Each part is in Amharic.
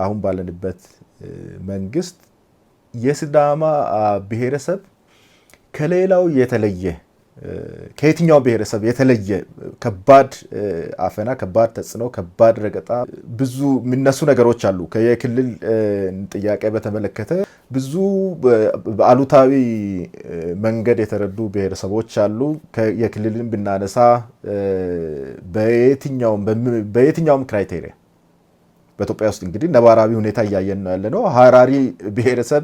አሁን ባለንበት መንግስት የሲዳማ ብሔረሰብ ከሌላው የተለየ ከየትኛው ብሔረሰብ የተለየ ከባድ አፈና ከባድ ተጽዕኖ ከባድ ረገጣ ብዙ የሚነሱ ነገሮች አሉ። ከየክልል ጥያቄ በተመለከተ ብዙ በአሉታዊ መንገድ የተረዱ ብሔረሰቦች አሉ። የክልልን ብናነሳ በየትኛውም ክራይቴሪያ በኢትዮጵያ ውስጥ እንግዲህ ነባራዊ ሁኔታ እያየን ነው ያለነው። ሀራሪ ብሔረሰብ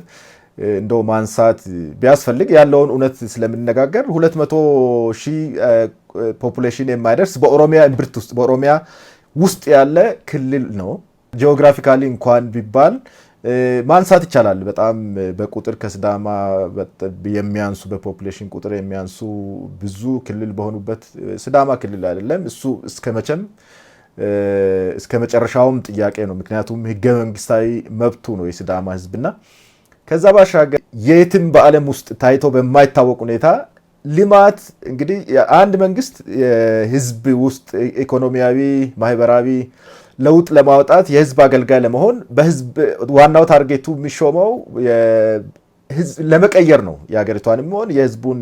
እንደው ማንሳት ቢያስፈልግ ያለውን እውነት ስለምንነጋገር 200,000 ፖፑሌሽን የማይደርስ በኦሮሚያ እምብርት ውስጥ በኦሮሚያ ውስጥ ያለ ክልል ነው። ጂኦግራፊካሊ እንኳን ቢባል ማንሳት ይቻላል። በጣም በቁጥር ከሲዳማ የሚያንሱ በፖፑሌሽን ቁጥር የሚያንሱ ብዙ ክልል በሆኑበት ሲዳማ ክልል አይደለም። እሱ እስከ መጨረሻውም ጥያቄ ነው። ምክንያቱም ህገ መንግስታዊ መብቱ ነው የሲዳማ ህዝብና ከዛ ባሻገር የትም በዓለም ውስጥ ታይቶ በማይታወቅ ሁኔታ ልማት እንግዲህ አንድ መንግስት የህዝብ ውስጥ ኢኮኖሚያዊ ማህበራዊ ለውጥ ለማውጣት የህዝብ አገልጋይ ለመሆን በህዝብ ዋናው ታርጌቱ የሚሾመው ለመቀየር ነው። የሀገሪቷንም ሆነ የህዝቡን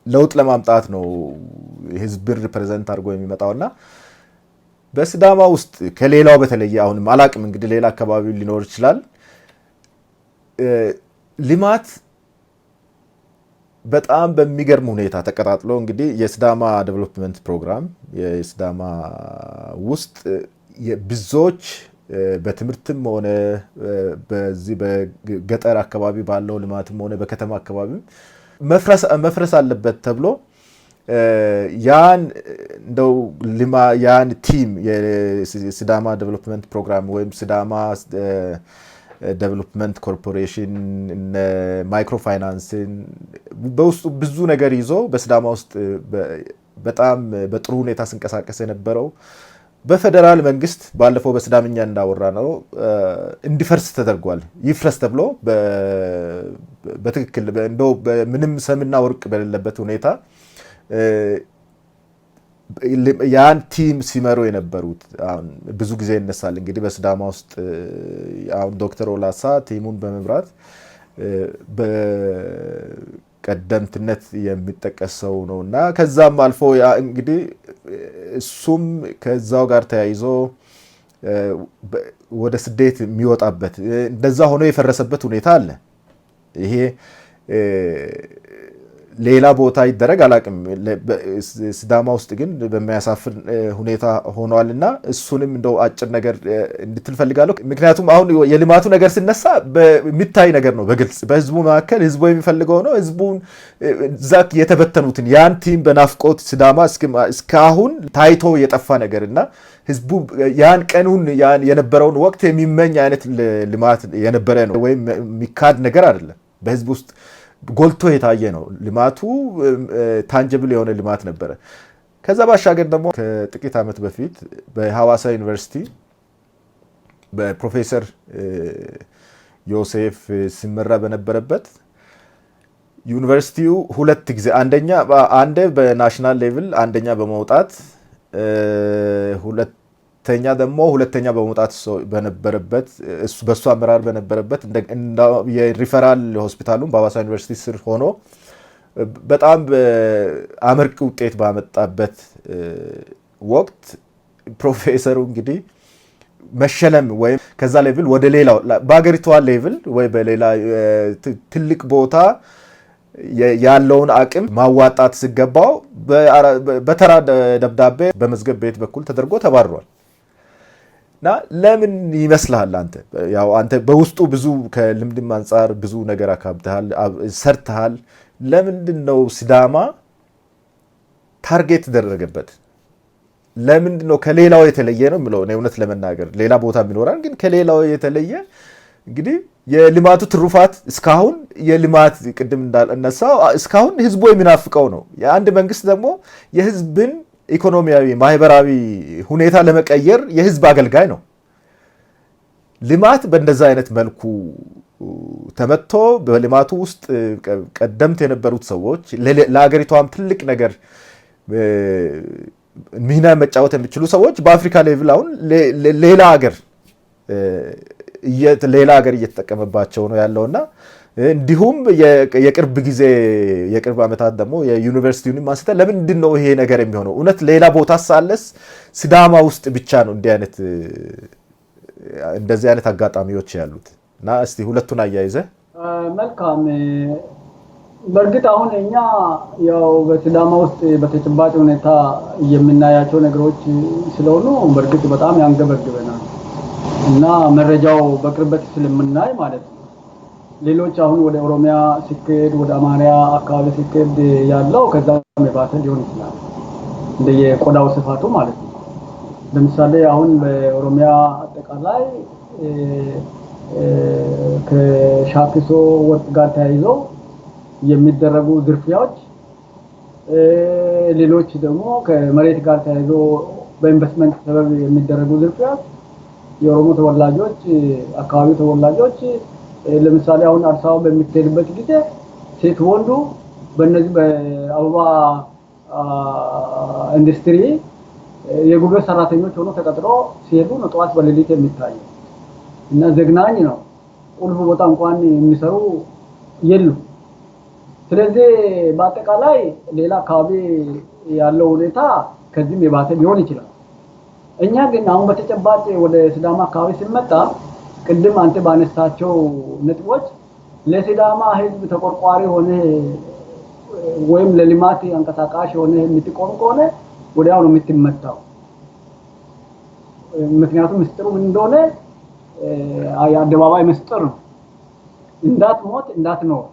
ለውጥ ለማምጣት ነው ህዝብን ሪፕሬዘንት አድርጎ የሚመጣውና በሲዳማ ውስጥ ከሌላው በተለየ አሁንም አላቅም እንግዲህ ሌላ አካባቢ ሊኖር ይችላል ልማት በጣም በሚገርም ሁኔታ ተቀጣጥሎ እንግዲህ የሲዳማ ዴቨሎፕመንት ፕሮግራም የሲዳማ ውስጥ ብዙዎች በትምህርትም ሆነ በዚህ በገጠር አካባቢ ባለው ልማትም ሆነ በከተማ አካባቢ መፍረስ አለበት ተብሎ ያን ቲም የሲዳማ ዴቨሎፕመንት ፕሮግራም ወይም ሲዳማ ዴቨሎፕመንት ኮርፖሬሽን ማይክሮ ፋይናንስን በውስጡ ብዙ ነገር ይዞ በሲዳማ ውስጥ በጣም በጥሩ ሁኔታ ሲንቀሳቀስ የነበረው በፌደራል መንግስት ባለፈው በሲዳምኛ እንዳወራ ነው እንዲፈርስ ተደርጓል። ይፍረስ ተብሎ በትክክል እንደው ምንም ሰምና ወርቅ በሌለበት ሁኔታ ያን ቲም ሲመሩ የነበሩት አሁን ብዙ ጊዜ ይነሳል እንግዲህ በሲዳማ ውስጥ አሁን ዶክተር ኦላሳ ቲሙን በመምራት በቀደምትነት የሚጠቀሰው ነውና ከዛም አልፎ እንግዲህ እሱም ከዛው ጋር ተያይዞ ወደ ስደት የሚወጣበት እንደዛ ሆኖ የፈረሰበት ሁኔታ አለ። ይሄ ሌላ ቦታ ይደረግ አላቅም። ሲዳማ ውስጥ ግን በሚያሳፍር ሁኔታ ሆኗልና እሱንም እንደው አጭር ነገር እንድትል ፈልጋለሁ። ምክንያቱም አሁን የልማቱ ነገር ሲነሳ የሚታይ ነገር ነው። በግልጽ በህዝቡ መካከል ህዝቡ የሚፈልገው ነው። ህዝቡን ዛክ የተበተኑትን ያን ቲም በናፍቆት ሲዳማ እስካሁን ታይቶ የጠፋ ነገርና ህዝቡ ያን ቀኑን የነበረውን ወቅት የሚመኝ አይነት ልማት የነበረ ነው። ወይም የሚካድ ነገር አይደለም። በህዝብ ውስጥ ጎልቶ የታየ ነው። ልማቱ ታንጀብል የሆነ ልማት ነበረ። ከዛ ባሻገር ደግሞ ከጥቂት ዓመት በፊት በሐዋሳ ዩኒቨርሲቲ በፕሮፌሰር ዮሴፍ ሲመራ በነበረበት ዩኒቨርሲቲው ሁለት ጊዜ አንዴ በናሽናል ሌቭል አንደኛ በመውጣት ሁለተኛ በመውጣት በነበረበት በሱ አመራር በነበረበት የሪፈራል ሆስፒታሉን በሐዋሳ ዩኒቨርሲቲ ስር ሆኖ በጣም አመርቂ ውጤት ባመጣበት ወቅት ፕሮፌሰሩ እንግዲህ መሸለም ወይም ከዛ ሌቭል ወደ ሌላው በአገሪቷ ሌቭል ወይ በሌላ ትልቅ ቦታ ያለውን አቅም ማዋጣት ሲገባው በተራ ደብዳቤ በመዝገብ ቤት በኩል ተደርጎ ተባሯል። እና ለምን ይመስልሃል አንተ? ያው አንተ በውስጡ ብዙ ከልምድም አንፃር ብዙ ነገር አካብተሃል ሰርተሃል። ለምንድን ነው ሲዳማ ታርጌት ተደረገበት? ለምንድን ነው ከሌላው የተለየ ነው የምለው? እውነት ለመናገር ሌላ ቦታ የሚኖራል፣ ግን ከሌላው የተለየ እንግዲህ የልማቱ ትሩፋት እስካሁን የልማት ቅድም እንዳልነሳው እስካሁን ህዝቡ የሚናፍቀው ነው። የአንድ መንግስት ደግሞ የህዝብን ኢኮኖሚያዊ ማህበራዊ ሁኔታ ለመቀየር የህዝብ አገልጋይ ነው። ልማት በእንደዛ አይነት መልኩ ተመቶ በልማቱ ውስጥ ቀደምት የነበሩት ሰዎች ለሀገሪቷም ትልቅ ነገር ሚና መጫወት የሚችሉ ሰዎች በአፍሪካ ሌቭል አሁን ሌላ ሀገር ሌላ ሀገር እየተጠቀመባቸው ነው ያለውና እንዲሁም የቅርብ ዓመታት ደግሞ የዩኒቨርሲቲውን ማስተር ለምንድን ነው ይሄ ነገር የሚሆነው? እውነት ሌላ ቦታ ሳለስ ሲዳማ ውስጥ ብቻ ነው እንደዚህ አይነት አጋጣሚዎች ያሉት? እና እስቲ ሁለቱን አያይዘ መልካም። በእርግጥ አሁን እኛ ያው በሲዳማ ውስጥ በተጨባጭ ሁኔታ የምናያቸው ነገሮች ስለሆኑ በእርግጥ በጣም ያንገበግበናል እና መረጃው በቅርበት ስለምናይ ማለት ነው። ሌሎች አሁን ወደ ኦሮሚያ ሲከድ ወደ አማርያ አካባቢ ሲከድ ያለው ከዛም የባሰ ሊሆን ይችላል እንደ የቆዳው ስፋቱ ማለት ነው። ለምሳሌ አሁን በኦሮሚያ አጠቃላይ ከሻኪሶ ወርቅ ጋር ተያይዞ የሚደረጉ ዝርፊያዎች፣ ሌሎች ደግሞ ከመሬት ጋር ተያይዞ በኢንቨስትመንት ሰበብ የሚደረጉ ዝርፊያዎች የኦሮሞ ተወላጆች አካባቢው ተወላጆች ለምሳሌ አሁን አዲስ አበባ በሚሄድበት ጊዜ ሴት ወንዱ በእነዚህ በአበባ ኢንዱስትሪ የጉልበት ሰራተኞች ሆኖ ተቀጥሮ ሲሄዱ ነው ጠዋት በሌሊት የሚታየው እና ዘግናኝ ነው። ቁልፍ ቦታ እንኳን የሚሰሩ የሉ። ስለዚህ በአጠቃላይ ሌላ አካባቢ ያለው ሁኔታ ከዚህም የባሰ ሊሆን ይችላል። እኛ ግን አሁን በተጨባጭ ወደ ሲዳማ አካባቢ ሲመጣ ቅድም አንተ ባነሳቸው ነጥቦች ለሲዳማ ህዝብ ተቆርቋሪ ሆነ ወይም ለልማት አንቀሳቃሽ ሆነ የምትቆም ከሆነ ወዲያው ነው የምትመታው። ምክንያቱም ምስጢሩ ምን እንደሆነ የአደባባይ ምስጢር ነው። እንዳትሞት እንዳትኖር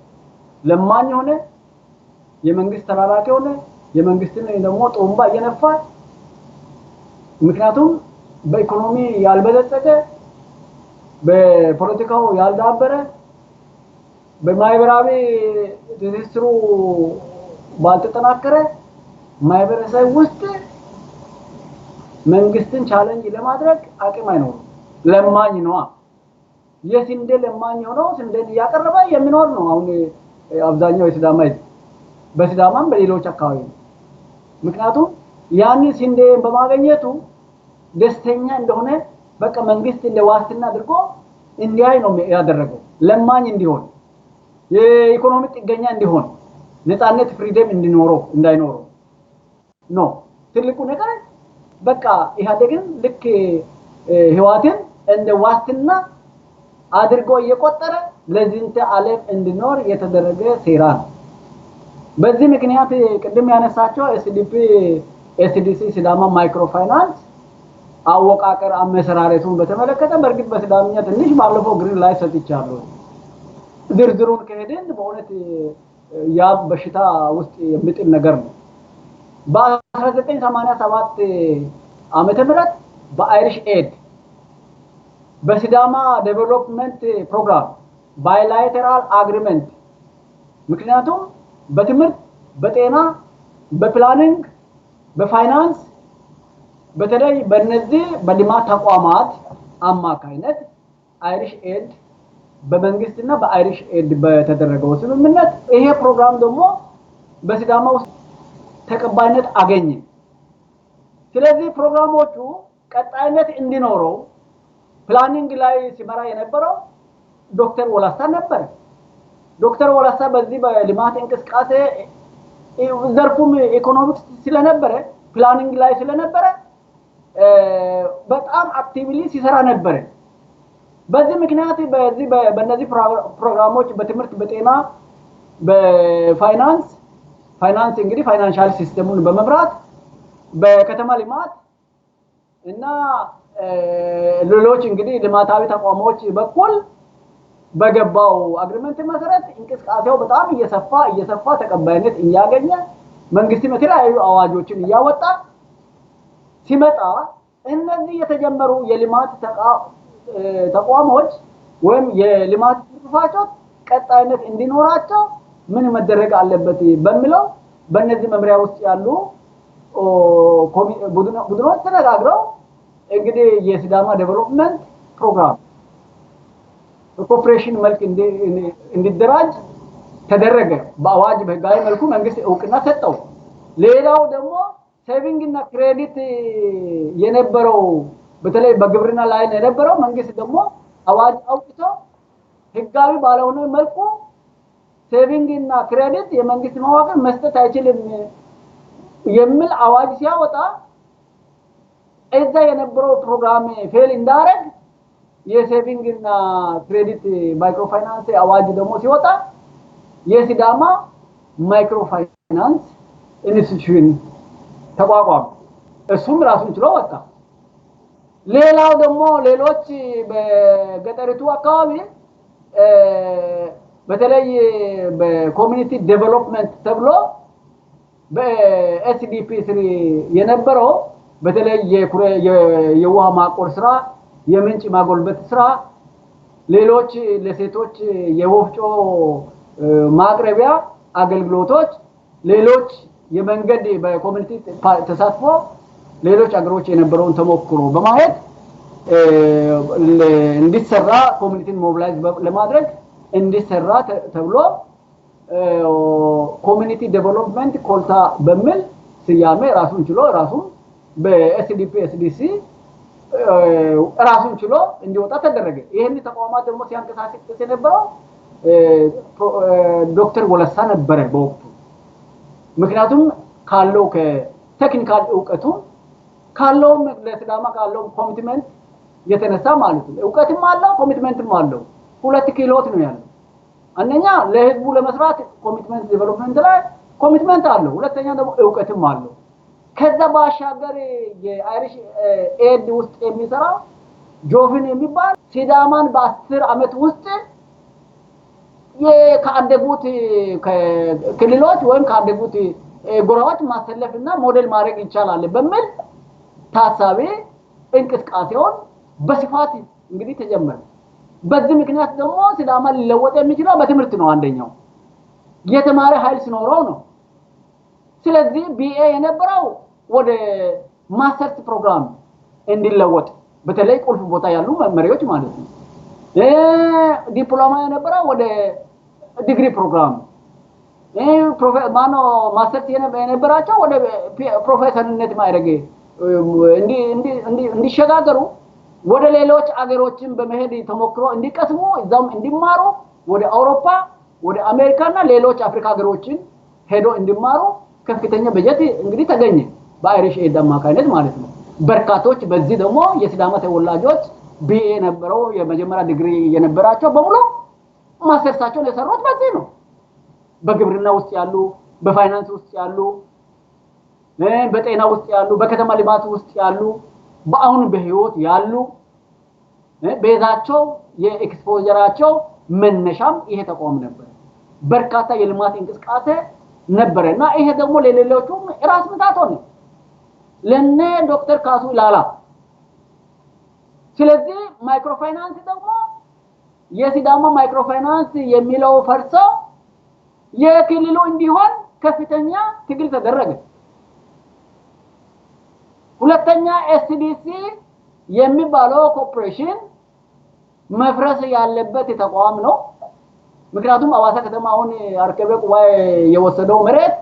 ለማኝ ሆነ የመንግስት ተላላኪ ሆነ የመንግስትን ደግሞ ጦምባ እየነፋ ምክንያቱም በኢኮኖሚ ያልበለጸገ በፖለቲካው ያልዳበረ በማህበራዊ ትስስሩ ባልተጠናከረ ማህበረሰብ ውስጥ መንግስትን ቻሌንጅ ለማድረግ አቅም አይኖርም። ለማኝ ነው። የስንዴ ለማኝ ሆኖ ስንዴን እያቀረበ የሚኖር ነው አሁን አብዛኛው የሲዳማ በሲዳማም በሌሎች አካባቢ። ምክንያቱም ያን ስንዴ በማግኘቱ ደስተኛ እንደሆነ በቃ መንግስት እንደ ዋስትና አድርጎ እንዲያይ ነው ያደረገው። ለማኝ እንዲሆን የኢኮኖሚ ጥገኛ እንዲሆን ነፃነት ፍሪደም እንዲኖረው እንዳይኖረው ነው ትልቁ ነገር። በቃ ኢህአዴግን ልክ ህዋትን እንደ ዋስትና አድርጎ እየቆጠረ ለዚህንተ ዓለም እንዲኖር የተደረገ ሴራ ነው። በዚህ ምክንያት ቅድም ያነሳቸው ኤስዲሲ ሲዳማ ማይክሮ ፋይናንስ አወቃቀር አመሰራረቱን በተመለከተ በእርግጥ በሲዳምኛ ትንሽ ባለፈው ግሪን ላይ ሰጥቻለሁ። ዝርዝሩን ከሄድን በእውነት ያ በሽታ ውስጥ የሚጥል ነገር ነው። በ1987 ዓመተ ምህረት በአይሪሽ ኤድ በሲዳማ ዴቨሎፕመንት ፕሮግራም ባይላተራል አግሪመንት ምክንያቱም በትምህርት በጤና በፕላኒንግ በፋይናንስ በተለይ በእነዚህ በልማት ተቋማት አማካይነት አይሪሽ ኤድ በመንግስትና በአይሪሽ ኤድ በተደረገው ስምምነት ይሄ ፕሮግራም ደግሞ በሲዳማ ውስጥ ተቀባይነት አገኘ። ስለዚህ ፕሮግራሞቹ ቀጣይነት እንዲኖረው ፕላኒንግ ላይ ሲመራ የነበረው ዶክተር ወላሳ ነበር። ዶክተር ወላሳ በዚህ በልማት እንቅስቃሴ ዘርፉም ኢኮኖሚክስ ስለነበረ ፕላኒንግ ላይ ስለነበረ በጣም አክቲቭሊ ሲሰራ ነበር። በዚህ ምክንያት በእነዚህ ፕሮግራሞች በትምህርት በጤና በፋይናንስ እንግዲህ ፋይናንሻል ሲስተሙን በመምራት በከተማ ልማት እና ሌሎች እንግዲህ ልማታዊ ተቋሞች በኩል በገባው አግሪመንት መሰረት እንቅስቃሴው በጣም እየሰፋ ተቀባይነት እያገኘ መንግስትም የተለያዩ አዋጆችን እያወጣ ሲመጣ እነዚህ የተጀመሩ የልማት ተቋሞች ወይም የልማት ትሩፋቶች ቀጣይነት እንዲኖራቸው ምን መደረግ አለበት በሚለው በእነዚህ መምሪያ ውስጥ ያሉ ቡድኖች ተነጋግረው እንግዲህ የሲዳማ ዴቨሎፕመንት ፕሮግራም ኮኦፕሬሽን መልክ እንዲደራጅ ተደረገ። በአዋጅ በህጋዊ መልኩ መንግስት እውቅና ሰጠው። ሌላው ደግሞ ሴቪንግ እና ክሬዲት የነበረው በተለይ በግብርና ላይ የነበረው መንግስት ደግሞ አዋጅ አውጥቶ ህጋዊ ባለሆነ መልኩ ሴቪንግ እና ክሬዲት የመንግስት መዋቅር መስጠት አይችልም የሚል አዋጅ ሲያወጣ እዛ የነበረው ፕሮግራም ፌል እንዳረግ የሴቪንግ እና ክሬዲት ማይክሮ ፋይናንስ አዋጅ ደግሞ ሲወጣ የሲዳማ ማይክሮ ፋይናንስ ኢንስቲትዩሽን ተቋቋመ እሱም ራሱን ችሎ ወጣ ሌላው ደግሞ ሌሎች በገጠሪቱ አካባቢ በተለይ በኮሚኒቲ ዴቨሎፕመንት ተብሎ በኤስዲፒ 3 የነበረው በተለይ የውሃ ማቆር ስራ የምንጭ ማጎልበት ስራ ሌሎች ለሴቶች የወፍጮ ማቅረቢያ አገልግሎቶች ሌሎች የመንገድ በኮሚኒቲ ተሳትፎ ሌሎች አገሮች የነበረውን ተሞክሮ በማየት እንዲሰራ ኮሚኒቲን ሞቢላይዝ ለማድረግ እንዲሰራ ተብሎ ኮሚኒቲ ዴቨሎፕመንት ኮልታ በሚል ስያሜ ራሱን ችሎ ራሱን በኤስዲፒ ኤስዲሲ ራሱን ችሎ እንዲወጣ ተደረገ ይሄን ተቋማት ደግሞ ሲያንቀሳቅስ የነበረው ዶክተር ወለሳ ነበረ በወቅቱ ምክንያቱም ካለው ከቴክኒካል ዕውቀቱ ካለው ለሲዳማ ካለው ኮሚትመንት የተነሳ ማለት ነው ዕውቀትም አለው ኮሚትመንትም አለው ሁለት ኪሎት ነው ያለው አንደኛ ለህዝቡ ለመስራት ኮሚትመንት ዴቨሎፕመንት ላይ ኮሚትመንት አለው ሁለተኛ ደግሞ ዕውቀትም አለው ከዛ ባሻገር የአይሪሽ ኤድ ውስጥ የሚሰራው ጆፍን የሚባል ሲዳማን በ10 አመት ውስጥ የካደጉት ክልሎች ወይም ካደጉት ጎራዎች ማሰለፍና ሞዴል ማድረግ ይቻላል በሚል ታሳቢ እንቅስቃሴውን በስፋት እንግዲህ ተጀመረ በዚህ ምክንያት ደግሞ ሲዳማ ሊለወጥ የሚችለው በትምህርት ነው አንደኛው የተማረ ኃይል ሲኖረው ነው ስለዚህ ቢኤ የነበረው ወደ ማስተርስ ፕሮግራም እንዲለወጥ በተለይ ቁልፍ ቦታ ያሉ መመሪያዎች ማለት ነው ዲፕሎማ የነበረው ወደ ዲግሪ ፕሮግራም ማስተርስ የነበራቸው ወደ ፕሮፌሰርነት ማድረግ እንዲሸጋገሩ ወደ ሌሎች አገሮችን በመሄድ ተሞክሮ እንዲቀስሙ እዛም እንዲማሩ ወደ አውሮፓ ወደ አሜሪካና ሌሎች አፍሪካ ሀገሮችን ሄዶ እንዲማሩ ከፍተኛ በጀት እንግዲህ ተገኘ በአይሪሽ ኤድ አማካይነት ማለት ነው በርካቶች በዚህ ደግሞ የሲዳማ ተወላጆች ቢኤ ነበረው የመጀመሪያ ዲግሪ የነበራቸው በሙሉ ማስተርሳቸውን የሰሩት በዚህ ነው በግብርና ውስጥ ያሉ በፋይናንስ ውስጥ ያሉ በጤና ውስጥ ያሉ በከተማ ልማት ውስጥ ያሉ በአሁን በህይወት ያሉ በዛቸው የኤክስፖዠራቸው መነሻም ይሄ ተቋም ነበር በርካታ የልማት እንቅስቃሴ ነበርና ይሄ ደግሞ ለሌሎቹም ራስ ምታት ሆነ ለነ ዶክተር ካሱ ላላ ስለዚህ ማይክሮ ፋይናንስ ደግሞ የሲዳማ ማይክሮ ፋይናንስ የሚለው ፈርሶ የክልሉ እንዲሆን ከፍተኛ ትግል ተደረገ ሁለተኛ ኤስዲሲ የሚባለው ኮርፖሬሽን መፍረስ ያለበት ተቋም ነው ምክንያቱም አዋሳ ከተማውን አርከበ ቁባይ የወሰደው መሬት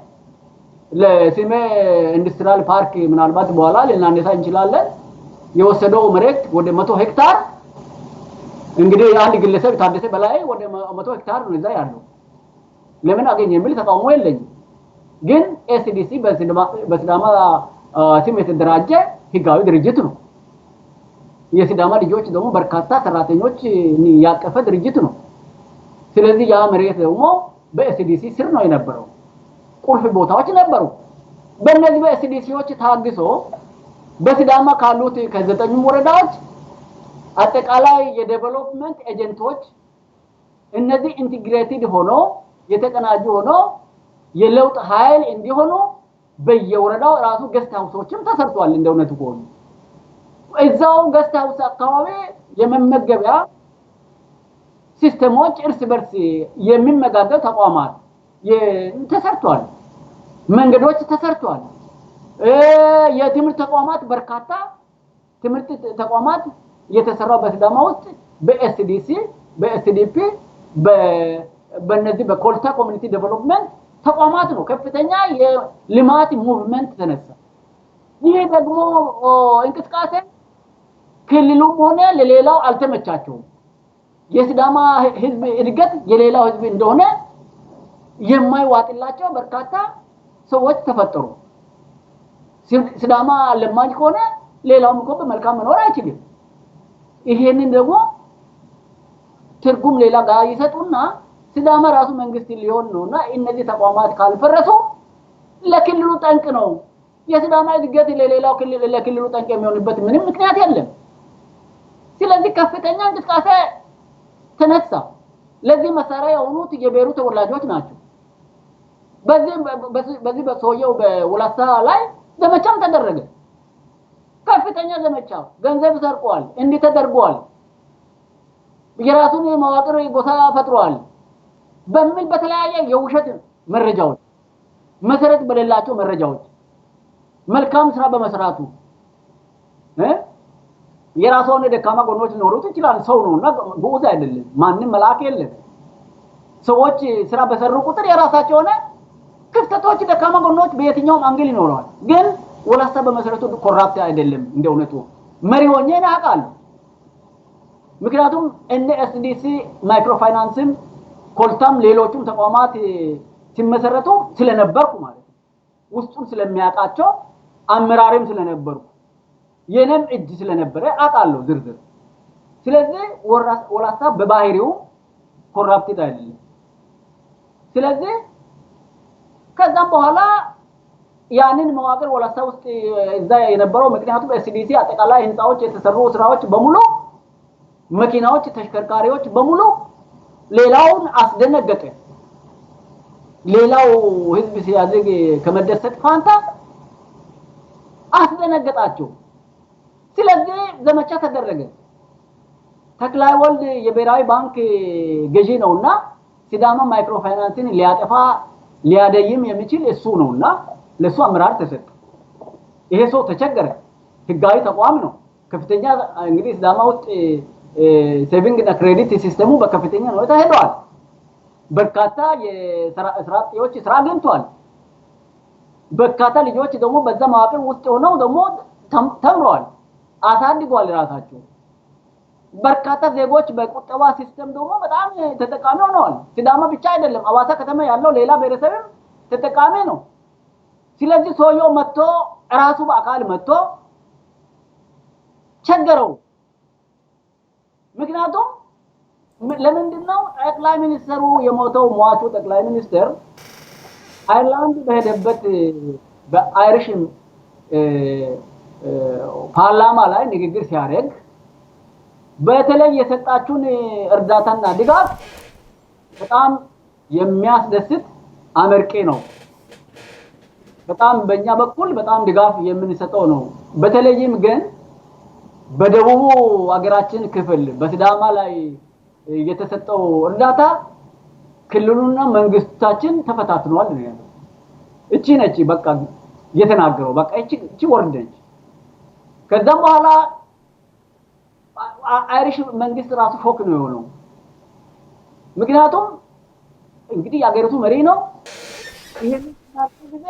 ለሲሜ ኢንዱስትሪያል ፓርክ ምናልባት በኋላ ለናነሳ እንችላለን የወሰደው መሬት ወደ 100 ሄክታር እንግዲህ አንድ ግለሰብ ታደሰ በላይ ወደ 100 ሄክታር ነው እዛ ያለው ለምን አገኘ የሚል ተቃውሞ የለኝ ግን ኤስዲሲ በሲዳማ ስም የተደራጀ ህጋዊ ድርጅት ነው የሲዳማ ልጆች ደግሞ በርካታ ሰራተኞች ያቀፈ ድርጅት ነው ስለዚህ ያ መሬት ደግሞ በኤስዲሲ ስር ነው የነበረው ቁልፍ ቦታዎች ነበሩ በእነዚህ በኤስዲሲዎች ታግሶ በሲዳማ ካሉት ከ9 ወረዳዎች አጠቃላይ የዴቨሎፕመንት ኤጀንቶች እነዚህ ኢንቲግሬትድ ሆኖ የተቀናጁ ሆኖ የለውጥ ኃይል እንዲሆኑ በየወረዳው ራሱ ገስት ሃውሶችም ተሰርቷል እንደውነቱ ቆዩ እዛው ገስት ሃውስ አካባቢ የመመገቢያ ሲስተሞች እርስ በርስ የሚመጋገብ ተቋማት ተሰርቷል መንገዶች ተሰርቷል የትምህርት ተቋማት በርካታ ትምህርት ተቋማት የተሰራው በሲዳማ ውስጥ በኤስዲሲ በኤስዲፒ በእነዚህ በኮልታ ኮሚኒቲ ዴቨሎፕመንት ተቋማት ነው ከፍተኛ የልማት ሙቭመንት ተነሳ ይሄ ደግሞ እንቅስቃሴ ክልሉም ሆነ ለሌላው አልተመቻቸውም የሲዳማ ህዝብ እድገት የሌላው ህዝብ እንደሆነ የማይዋጥላቸው በርካታ ሰዎች ተፈጠሩ ሲዳማ ለማኝ ከሆነ ሌላውም እኮ በመልካም መኖር አይችልም ይሄንን ደግሞ ትርጉም ሌላ ጋር ይሰጡና ሲዳማ ራሱ መንግስት ሊሆን ነውና እነዚህ ተቋማት ካልፈረሱ ለክልሉ ጠንቅ ነው የሲዳማ እድገት ለሌላው ክልል ለክልሉ ጠንቅ የሚሆንበት ምንም ምክንያት የለም ስለዚህ ከፍተኛ እንቅስቃሴ ተነሳ ለዚህ መሳሪያ የሆኑት የብሔሩ ተወላጆች ናቸው በዚህ በሶየው በወላሳ ላይ ዘመቻም ተደረገ ከፍተኛ ዘመቻ ገንዘብ ሰርቋል እንዲህ ተደርጓል የራሱን መዋቅር ጎሳ ፈጥሯል በሚል በተለያየ የውሸት መረጃዎች መሰረት በሌላቸው መረጃዎች መልካም ስራ በመስራቱ የራስዎን ደካማ ጎኖች ሊኖሩት ይችላል ሰው ነውና ጉዑዝ አይደለም ማንንም መልአክ የለም ሰዎች ስራ በሰሩ ቁጥር የራሳቸው ሆነ ክፍተቶች ደካማ ጎኖች በየትኛውም አንግል ይኖራል ግን ወላሳ በመሰረቱ ኮራፕት አይደለም እንደውነቱ መሪ ሆኜ ያቃል ምክንያቱም እነ ኤስዲሲ ማይክሮ ፋይናንስም ኮልታም ሌሎችም ተቋማት ሲመሰረቱ ስለነበርኩ ማለት ውስጡን ስለሚያቃቸው አመራርም ስለነበርኩ የነም እጅ ስለነበረ አቃለው ዝርዝር ስለዚህ ወላሳ በባህሪው ኮራፕት አይደለም ስለዚህ ከዛም በኋላ ያንን መዋቅር ወላሳ ውስጥ እዛ የነበረው ምክንያቱም ኤስዲሲ አጠቃላይ ህንጻዎች የተሰሩ ስራዎች በሙሉ መኪናዎች ተሽከርካሪዎች በሙሉ ሌላውን አስደነገጠ ሌላው ህዝብ ሲያዝግ ከመደሰት ፋንታ አስደነገጣቸው ስለዚህ ዘመቻ ተደረገ ተክላይ ወልድ የብሔራዊ ባንክ ገዢ ነውና ሲዳማ ማይክሮ ፋይናንስን ሊያጠፋ ሊያደይም የሚችል እሱ ነውና ለሱ አመራር ተሰጠ ይሄ ሰው ተቸገረ ህጋዊ ተቋም ነው ከፍተኛ እንግዲህ ሲዳማ ውስጥ ሴቪንግ እና ክሬዲት ሲስተሙ በከፍተኛ ነው ተሄዷል በርካታ የስራጥዮች ስራ አግኝቷል በርካታ ልጆች ደግሞ በዛ መዋቅር ውስጥ ሆነው ደግሞ ተምረዋል አሳድጓል ራሳቸው በርካታ ዜጎች በቁጠባ ሲስተም ደግሞ በጣም ተጠቃሚ ሆነዋል ሲዳማ ብቻ አይደለም አዋሳ ከተማ ያለው ሌላ ብሔረሰብም ተጠቃሚ ነው ስለዚህ ሰውየው መጥቶ ራሱ በአካል መጥቶ ቸገረው ምክንያቱም ለምንድነው ጠቅላይ ሚኒስትሩ የሞተው ሟቹ ጠቅላይ ሚኒስትር አይርላንድ በሄደበት በአይሪሽ ፓርላማ ላይ ንግግር ሲያደርግ በተለይ የሰጣችሁን እርዳታና ድጋፍ በጣም የሚያስደስት አመርቄ ነው በጣም በእኛ በኩል በጣም ድጋፍ የምንሰጠው ነው በተለይም ግን በደቡቡ አገራችን ክፍል በሲዳማ ላይ የተሰጠው እርዳታ ክልሉና መንግስታችን ተፈታትኗል ነው ያለው እቺ ነች በቃ የተናገረው በቃ እቺ ወርደች ከዛም በኋላ አይሪሽ መንግስት ራሱ ፎክ ነው የሆነው ምክንያቱም እንግዲህ ያገሪቱ መሪ ነው ይሄን ጊዜ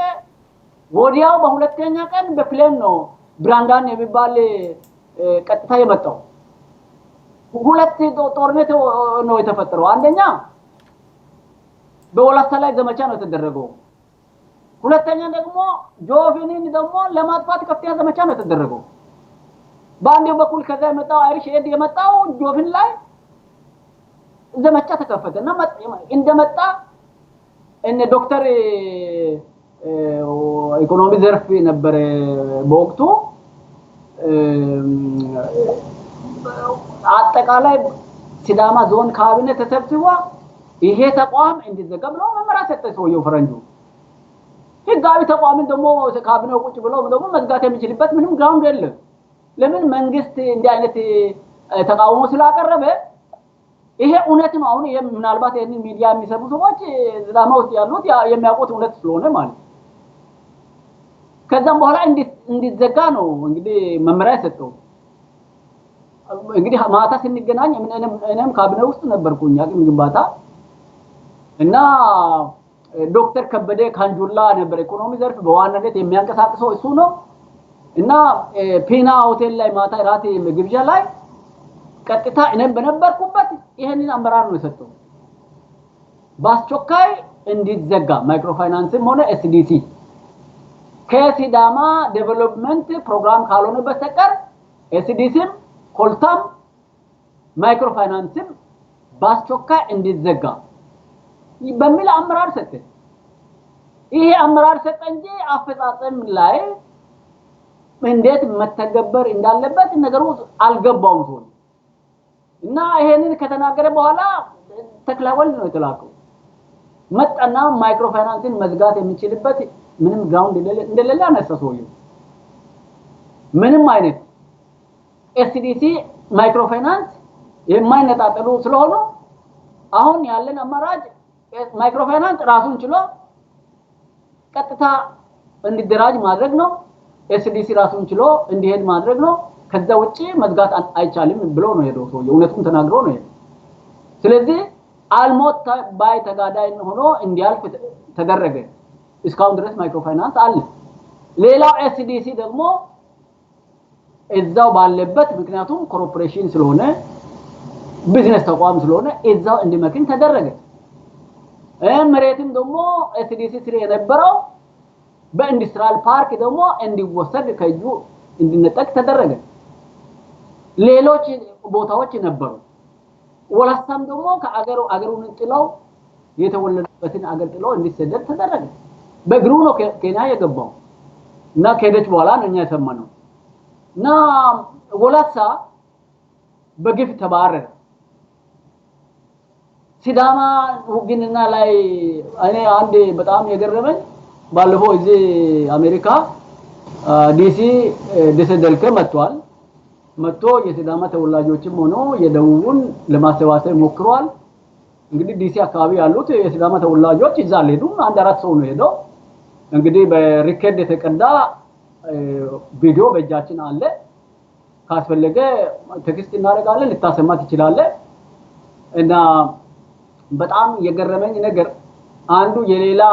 ወዲያው በሁለተኛ ቀን በፕሌን ነው ብራንዳን የሚባል ቀጥታ የመጣው ሁለት ጦርነት ነው የተፈጠረው አንደኛ በወላሳ ላይ ዘመቻ ነው የተደረገው ሁለተኛ ደግሞ ጆቪኒን ደግሞ ለማጥፋት ከፍተኛ ዘመቻ ነው የተደረገው በአንድ በኩል ከዛ የመጣው አይሪሽ ኤድ የመጣው ጆቪን ላይ ዘመቻ ተከፈተና እንደመጣ እነ ዶክተር ኢኮኖሚ ዘርፍ ነበር በወቅቱ አጠቃላይ ሲዳማ ዞን ካቢኔ ተሰብስቦ ይሄ ተቋም እንዲዘጋ ብሎ መመሪያ ሰጠ ሰውየው ፈረንጁ ህጋዊ ተቋምን ደግሞ ካቢኔው ቁጭ ብሎ ደግሞ መዝጋት የሚችልበት ምንም ግራውንድ የለም ለምን መንግስት እንዲህ አይነት ተቃውሞ ስላቀረበ ይሄ እውነት ነው አሁን ምናልባት ይሄንን ሚዲያ የሚሰሩ ሰዎች ሲዳማ ውስጥ ያሉት የሚያውቁት እውነት ስለሆነ ማለት ከዛም በኋላ እንዲዘጋ ነው እንግዲህ መመሪያ ሰጠው እንግዲህ ማታ ስንገናኝ እኔም ካቢኔ ውስጥ ነበርኩኝ አቅም ግንባታ እና ዶክተር ከበደ ካንጁላ ነበር ኢኮኖሚ ዘርፍ በዋናነት የሚያንቀሳቅሰው እሱ ነው እና ፒና ሆቴል ላይ ማታ ራቴ ግብዣ ላይ ቀጥታ እኔም በነበርኩበት ይሄንን አመራር ነው የሰጠው በአስቸኳይ እንዲዘጋ ማይክሮ ፋይናንስም ሆነ ኤስዲሲ ከሲዳማ ዴቨሎፕመንት ፕሮግራም ካልሆነ በስተቀር ኤስዲሲም ኮልታም ማይክሮ ፋይናንስም በአስቸኳይ እንዲዘጋ በሚል አመራር ሰጠ ይሄ አመራር ሰጠ እንጂ አፈጻጸም ላይ እንዴት መተገበር እንዳለበት ነገሩ አልገባውም ሰው እና ይሄንን ከተናገረ በኋላ ተክላወል ነው የተላከው መጣና ማይክሮ ፋይናንስን መዝጋት የሚችልበት ምንም ግራውንድ እንደሌለ አነሳሰው ምንም አይነት ኤስዲሲ ማይክሮ ፋይናንስ የማይነጣጠሉ ስለሆነ አሁን ያለን አማራጭ ማይክሮ ፋይናንስ ራሱን ችሎ ቀጥታ እንዲደራጅ ማድረግ ነው ኤስዲሲ ራሱን ችሎ እንዲሄድ ማድረግ ነው ከዛ ውጪ መዝጋት አይቻልም ብሎ ነው ሄዶ ሰው የእውነቱን ተናግሮ ነው ስለዚህ አልሞት ባይ ተጋዳይ ሆኖ እንዲያልፍ ተደረገ እስካሁን ድረስ ማይክሮ ፋይናንስ አለ ሌላው ኤስዲሲ ደግሞ እዛው ባለበት ምክንያቱም ኮርፖሬሽን ስለሆነ ቢዝነስ ተቋም ስለሆነ እዛው እንዲመክን ተደረገ መሬትም ደግሞ ኤስዲሲ ስለ የነበረው በኢንዱስትሪያል ፓርክ ደግሞ እንዲወሰድ ከዩ እንዲነጠቅ ተደረገ ሌሎች ቦታዎች ነበሩ ወላሳም ደግሞ ከአገሩን ጥለው የተወለደበትን አገር ጥለው እንዲሰደድ ተደረገ በግሩ ነው ኬንያ የገባው እና ከሄደች በኋላ ነው እኛ የሰማነው እና ወላሳ በግፍ ተባረረ ሲዳማ ውግንና ላይ እኔ አንዴ በጣም የገረመኝ ባለፈው እዚህ አሜሪካ ዲሲ ደሰደልከ መጥቶ የሲዳማ ተወላጆችም ሆኖ የደቡቡን ለማሰባሰብ ሞክሯል እንግዲህ ዲሲ አካባቢ ያሉት የሲዳማ ተወላጆች እዛ አልሄዱ አንድ አራት ሰው ነው ሄደው እንግዲህ በሪከርድ የተቀዳ ቪዲዮ በእጃችን አለ ካስፈለገ ቴክስት እናደርጋለን ልታሰማት ይችላል እና በጣም የገረመኝ ነገር አንዱ የሌላ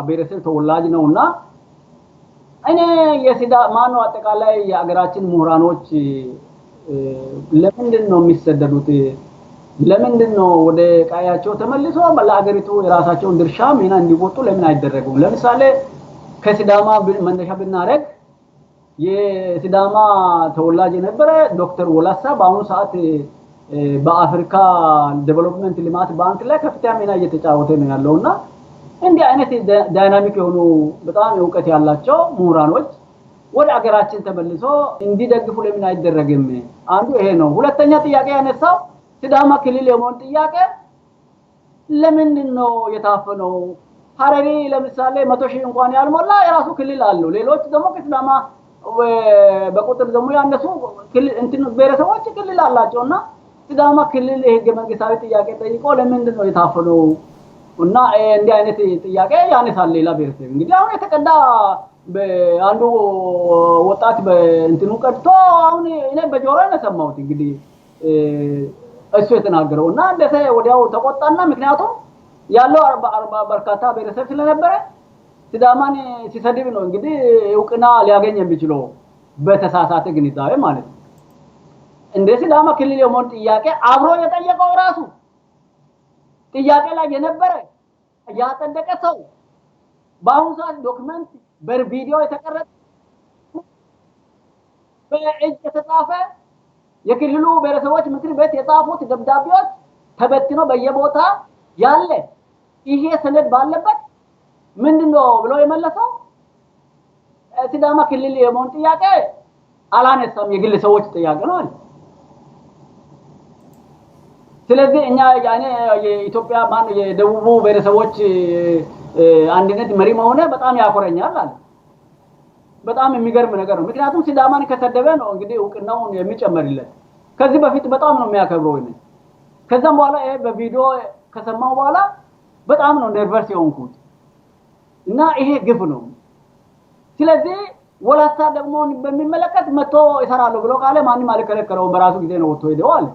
ብሔረሰብ ተወላጅ ነውና እኔ የሲዳማው አጠቃላይ የአገራችን ምሁራኖች ለምንድን ነው የሚሰደዱት ለምንድን ነው ወደ ቀያቸው ተመልሰው ለአገሪቱ የራሳቸውን ድርሻ ሚና እንዲወጡ ለምን አይደረጉም ለምሳሌ ከሲዳማ መነሻ ብናረግ የሲዳማ ተወላጅ የነበረ ዶክተር ወላሳ በአሁኑ ሰዓት በአፍሪካ ዴቨሎፕመንት ልማት ባንክ ላይ ከፍተኛ ሚና እየተጫወተ ነው ያለውና እንዲህ አይነት ዳይናሚክ የሆኑ በጣም ዕውቀት ያላቸው ምሁራኖች ወደ አገራችን ተመልሶ እንዲደግፉ ለምን አይደረግም አንዱ ይሄ ነው ሁለተኛ ጥያቄ ያነሳው ሲዳማ ክልል የመሆን ጥያቄ ለምንድን ነው የታፈነው ሐረሪ ለምሳሌ 100,000 እንኳን ያልሞላ የራሱ ክልል አለው ሌሎች ደግሞ ከሲዳማ በቁጥር ደግሞ ያነሱ ክልል እንትን ብሔረሰቦች ክልል አላቸውና ሲዳማ ክልል የህገ መንግስታዊ ጥያቄ ጠይቆ ለምንድን ነው የታፈነው እና እንዲህ አይነት ጥያቄ ያነሳል ሌላ ብሔረሰብ እንግዲህ አሁን የተቀዳ በአንዱ ወጣት በእንትኑ ቀድቶ አሁን እኔ በጆሮ ነው ሰማሁት እንግዲህ እሱ የተናገረውና እንደተ ወዲያው ተቆጣና ምክንያቱም ያለው 40 በርካታ ብሔረሰብ ስለነበረ ሲዳማን ሲሰድብ ነው እንግዲህ ዕውቅና ሊያገኝ የሚችለው በተሳሳተ ግንዛቤ ማለት ነው እንደ ሲዳማ ክልል የመሆን ጥያቄ አብሮ የጠየቀው ራሱ ጥያቄ ላይ የነበረ ያጸደቀ ሰው በአሁኑ ሰዓት ዶክመንት በቪዲዮ የተቀረጸ በእጅ የተጻፈ የክልሉ ብሔረሰቦች ምክር ቤት የጻፉት ደብዳቤዎች ተበትነው በየቦታ ያለ ይሄ ሰነድ ባለበት ምንድነው ብሎ የመለሰው ሲዳማ ክልል የመሆን ጥያቄ አላነሳም የግል ሰዎች ጥያቄ ነው አለ ስለዚህ እኛ ያኔ የኢትዮጵያ ማን የደቡቡ ብሔረሰቦች አንድነት መሪ መሆነ በጣም ያኮረኛል አለ በጣም የሚገርም ነገር ነው ምክንያቱም ሲዳማን ከተደበ ነው እንግዲህ ዕውቅናውን የሚጨመርለት ከዚህ በፊት በጣም ነው የሚያከብረው ይሄ ከዛም በኋላ ይሄ በቪዲዮ ከሰማው በኋላ በጣም ነው ነርቨስ የሆንኩት እና ይሄ ግፍ ነው ስለዚህ ወላሳ ደግሞ በሚመለከት መጥቶ ይሰራሉ ብሎ ካለ ማንንም አልከለከለው በራሱ ጊዜ ነው ወጥቶ ሄደው አለ